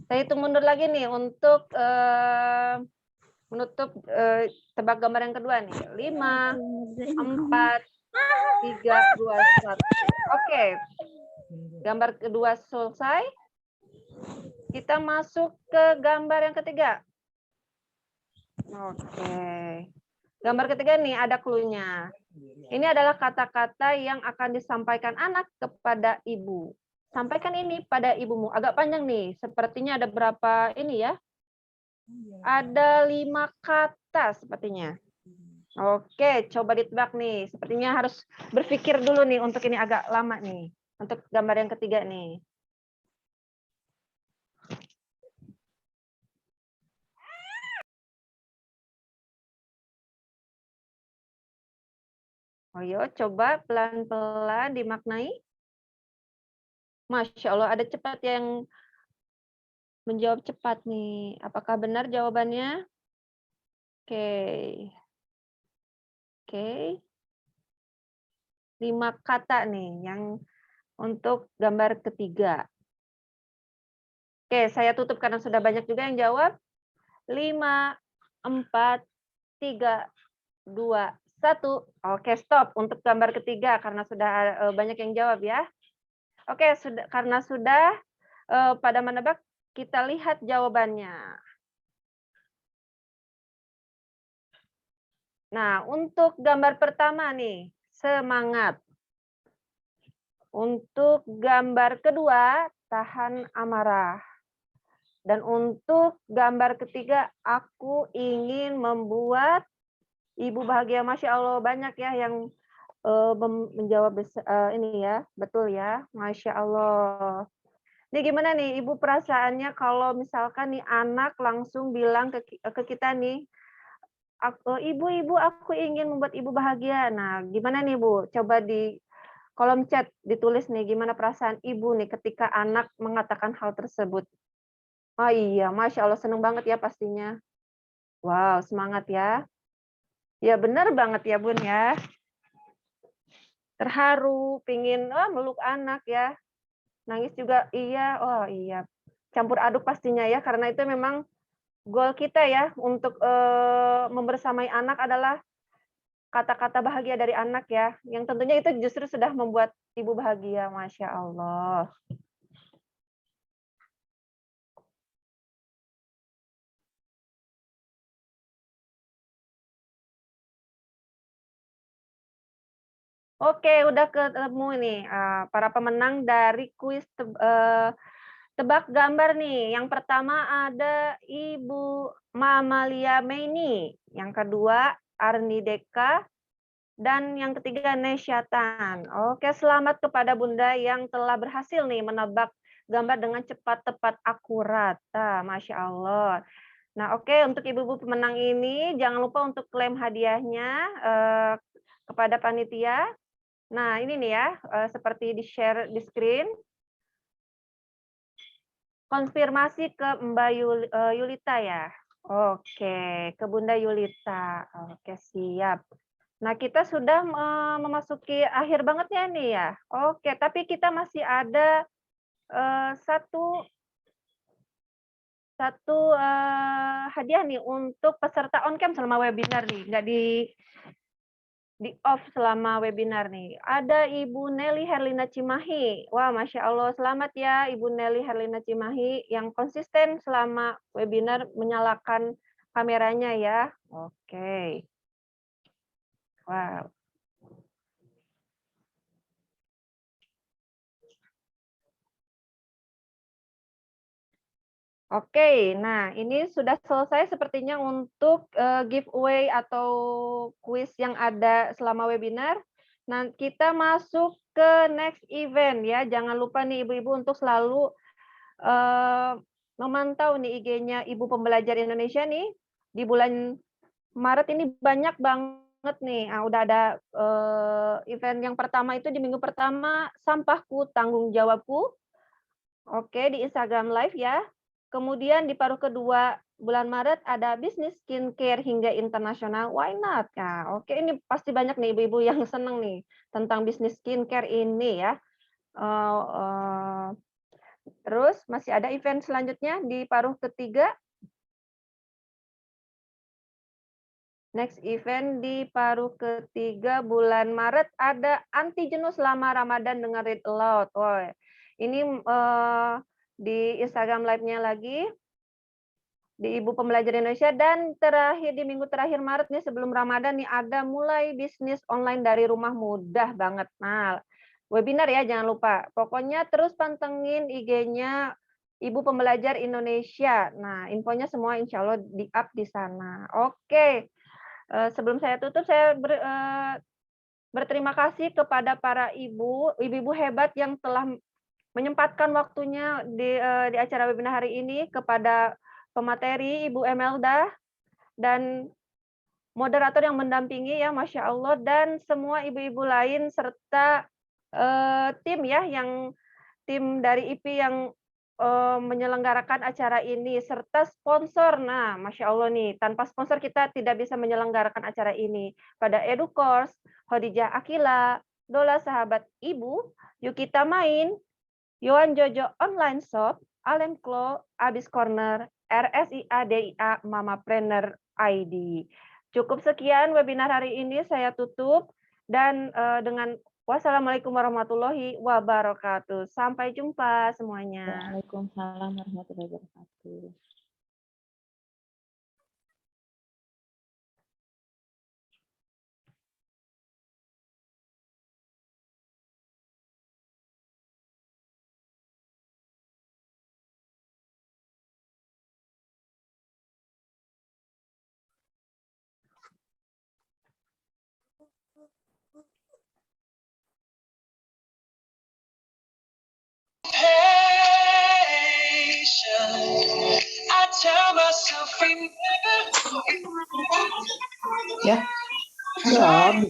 Saya hitung mundur lagi nih untuk menutup tebak gambar yang kedua nih. 5, 4, 3, 2, 1. Oke. Gambar kedua selesai. Kita masuk ke gambar yang ketiga. Oke. Gambar ketiga nih ada clue-nya. Ini adalah kata-kata yang akan disampaikan anak kepada ibu. Sampaikan ini pada ibumu. Agak panjang nih. Sepertinya ada berapa ini ya? Ada 5 kata sepertinya. Oke, coba ditebak nih. Sepertinya harus berpikir dulu nih untuk ini agak lama nih. Untuk gambar yang ketiga nih. Ayo, coba pelan-pelan dimaknai. Masya Allah, ada cepat yang menjawab cepat nih. Apakah benar jawabannya? Oke. Oke. 5 kata nih yang untuk gambar ketiga. Oke, saya tutup karena sudah banyak juga yang jawab. 5, 4, 3, 2, 1. Oke, stop untuk gambar ketiga karena sudah banyak yang jawab ya. Oke, karena sudah pada menebak, kita lihat jawabannya. Nah, untuk gambar pertama nih, semangat. Untuk gambar kedua, tahan amarah. Dan untuk gambar ketiga, aku ingin membuat ibu bahagia. Masya Allah, banyak ya yang menjawab ini ya, betul ya, Masya Allah. Ini gimana nih, Ibu perasaannya kalau misalkan nih anak langsung bilang ke kita nih, ibu, aku ingin membuat ibu bahagia. Nah, gimana nih Bu? Coba di kolom chat ditulis nih, gimana perasaan ibu nih ketika anak mengatakan hal tersebut. Oh iya, Masya Allah, seneng banget ya pastinya. Wow, semangat ya. Ya benar banget ya Bun ya. Terharu, pingin meluk anak ya. Nangis juga iya, oh iya. Campur aduk pastinya ya, karena itu memang goal kita ya untuk membersamai anak adalah kata-kata bahagia dari anak ya. Yang tentunya itu justru sudah membuat ibu bahagia, Masya Allah. Oke, udah ketemu nih para pemenang dari kuis tebak gambar nih. Yang pertama ada Ibu Mamalia Meini, yang kedua Arni Deka, dan yang ketiga Nesyatan. Oke, selamat kepada Bunda yang telah berhasil nih menebak gambar dengan cepat, tepat, akurat. Masya Allah. Nah, oke, untuk ibu-ibu pemenang ini jangan lupa untuk klaim hadiahnya kepada panitia. Nah, ini nih ya, seperti di-share di screen. Konfirmasi ke Mbak Yulita ya. Oke, ke Bunda Yulita. Oke, siap. Nah, kita sudah memasuki akhir banget ya nih ya. Oke, tapi kita masih ada satu hadiah nih untuk peserta on-cam selama webinar nih. Nggak di off selama webinar nih. Ada Ibu Nelly Herlina Cimahi. Wah, Masya Allah. Selamat ya Ibu Nelly Herlina Cimahi yang konsisten selama webinar menyalakan kameranya ya. Oke. Wow. Oke, nah ini sudah selesai sepertinya untuk giveaway atau kuis yang ada selama webinar. Nah, kita masuk ke next event ya. Jangan lupa nih ibu-ibu untuk selalu memantau nih IG-nya Ibu Pembelajar Indonesia nih. Di bulan Maret ini banyak banget nih. Udah ada event yang pertama itu di minggu pertama, sampahku tanggung jawabku. Oke, di Instagram Live ya. Kemudian di paruh kedua bulan Maret ada bisnis skincare hingga internasional. Why not? Nah, oke, ini pasti banyak nih ibu-ibu yang seneng nih tentang bisnis skincare ini ya. Terus masih ada event selanjutnya di paruh ketiga. Next event di paruh ketiga bulan Maret ada anti jenuh selama Ramadan dengan Read Aloud. Oh, ini di Instagram Live-nya lagi di Ibu Pembelajar Indonesia, dan terakhir di minggu terakhir Maret nih sebelum Ramadan nih ada mulai bisnis online dari rumah, mudah banget. Nah, webinar ya jangan lupa. Pokoknya terus pantengin IG-nya Ibu Pembelajar Indonesia. Nah, infonya semua insya Allah di-up di sana. Oke. Sebelum saya tutup, saya berterima kasih kepada para ibu-ibu hebat yang telah menyempatkan waktunya di acara webinar hari ini, kepada pemateri Ibu Emelda dan moderator yang mendampingi ya, Masya Allah, dan semua ibu-ibu lain serta tim ya, yang tim dari IP yang menyelenggarakan acara ini serta sponsor. Nah, Masya Allah nih, tanpa sponsor kita tidak bisa menyelenggarakan acara ini. Pada EduCourse, Khadijah Akila, Dola Sahabat Ibu, Yuk Kita Main, Yohan Jojo Online Shop, Alemklo, Abis Corner, RSIA DIA Mamapreneur ID. Cukup sekian webinar hari ini, saya tutup dan dengan wassalamualaikum warahmatullahi wabarakatuh. Sampai jumpa semuanya. Waalaikumsalam warahmatullahi wabarakatuh. I tell myself, Ya, belum.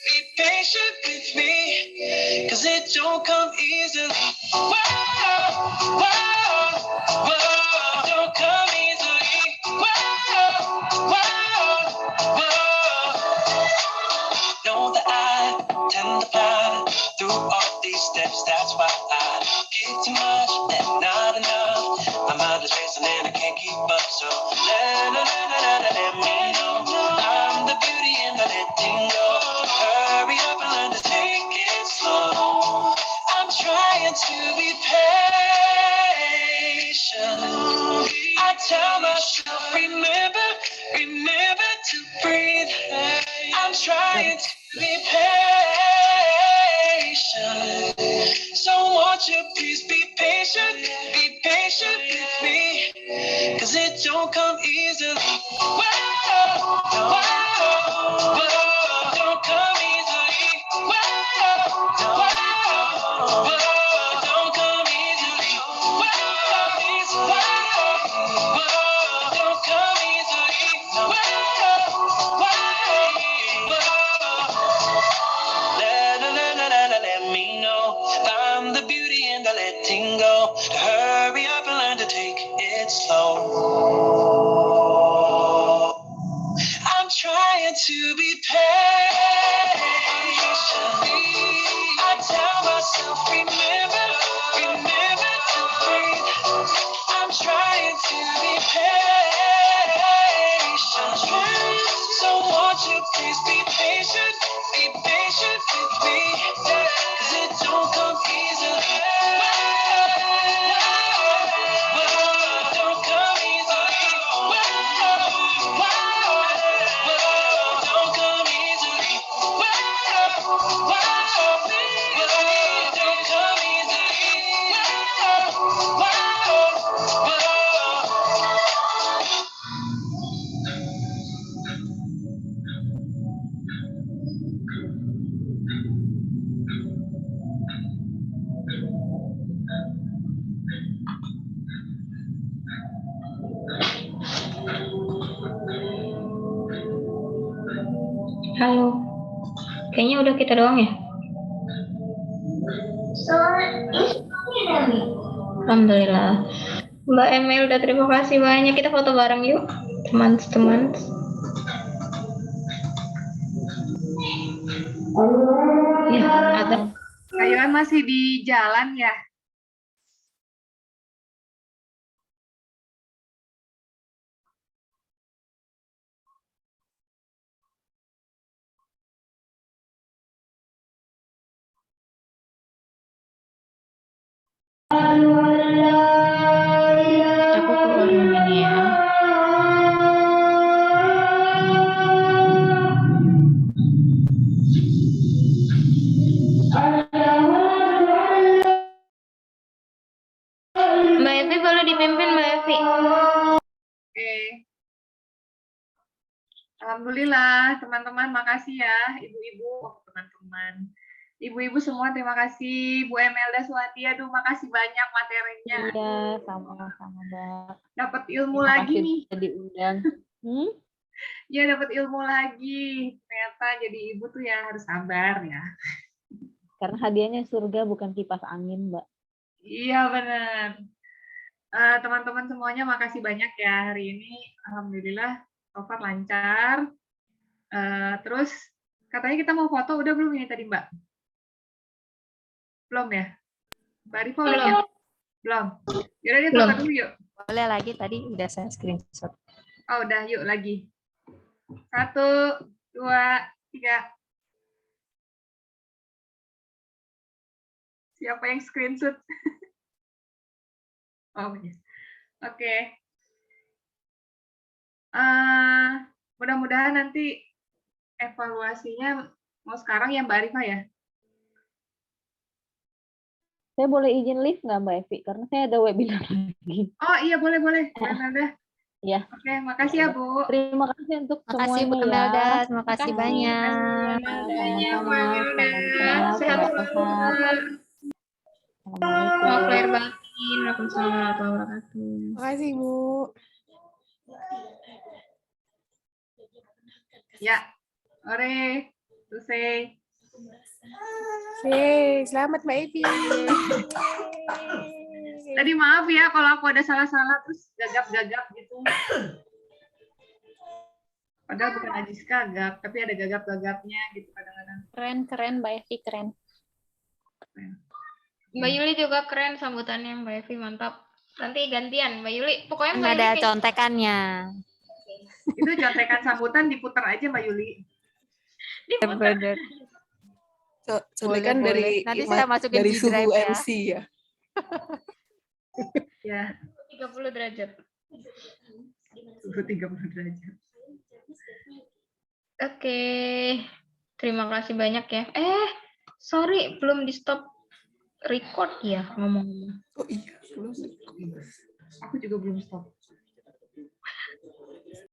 be patient with me, 'cause it don't come easily. Whoa, whoa, whoa, don't come easily. Whoa, whoa, whoa. Know that I tend to fly through all these steps. That's why I get too much and not enough. My mind is racing and I can't keep up. So let me know I'm the beauty in the letting go. Hurry up and learn to take it slow. I'm trying to be patient. I tell myself, remember to breathe. I'm trying to be patient. So won't you please be patient with me, 'cause it don't come easily. Whoa, whoa, whoa, don't come easily. Whoa, whoa, whoa, don't come easily. Whoa, please, whoa, don't come easily. Whoa, let me know I'm the beauty in the letting go. Hurry up and learn to take it slow. I'm trying to be patient. I tell myself, remember to breathe. I'm trying to be patient. So won't you please be patient with me, 'cause it don't come easily. Don't come easily. Don't come easily. Halo. Kayaknya udah kita doang ya. Alhamdulillah. Mbak Emelda, terima kasih banyak. Kita foto bareng yuk, teman-teman. Ya, ada. Kayuan masih di jalan ya? Aku keluar ini ya. Mbak Evi boleh dipimpin, Mbak Evi. Oke. Alhamdulillah, teman-teman, makasih ya, ibu-ibu, teman-teman. Ibu-ibu semua, terima kasih. Bu Emelda Suwati, aduh, makasih banyak materinya. Iya, sama-sama, Mbak. Dapat ilmu Terima lagi kasih nih. sudah diundang. Ya, dapat ilmu lagi. Ternyata jadi ibu tuh ya harus sabar ya. Karena hadiahnya surga bukan kipas angin, Mbak. Iya, benar. Teman-teman semuanya, makasih banyak ya hari ini. Alhamdulillah, so far lancar. Terus, katanya kita mau foto, udah belum ini tadi, Mbak? Belum ya? Mbak Rifa udah ya? Belum. Yaudah deh, foto dulu yuk. Boleh lagi, tadi udah saya screenshot. Oh, udah, yuk lagi. 1, 2, 3. Siapa yang screenshot? Oh, ya. Oke. Mudah-mudahan nanti evaluasinya mau sekarang ya Mbak Arifah ya? Saya boleh izin live nggak, Mbak Evi? Karena saya ada webinar lagi. Oh iya, boleh. Mbak Ya. Oke, makasih ya Bu. Terima kasih untuk Makasih Bu semuanya Emelda, ya. terima kasih banyak. Sama-sama. Sehat Assalamualaikum. Maaf lahir batin. Waalaikumsalam warahmatullahi wabarakatuh. Makasih, Bu. Ya, sore. Selesai. Selamat Mbak Evi. Tadi maaf ya kalau aku ada salah-salah terus gagap-gagap gitu. Padahal bukan najis gagap, tapi ada gagap-gagapnya gitu kadang-kadang. Keren, Mbak Evi, keren. Mbak Yuli juga keren sambutannya, Mbak Evi, mantap. Nanti gantian, Mbak Yuli. Pokoknya Mbak Nggak ada Evi. contekannya. Itu contekan sambutan diputar aja Mbak Yuli. Diputar. Bener. Contekan dari Nanti saya masukin dari di suhu drive ya. MC ya. Ya, 30 derajat. suhu 30 derajat. Oke. Terima kasih banyak ya. Sorry, belum di stop record ya ngomong-ngomong. Oh iya, belum. Aku juga belum stop.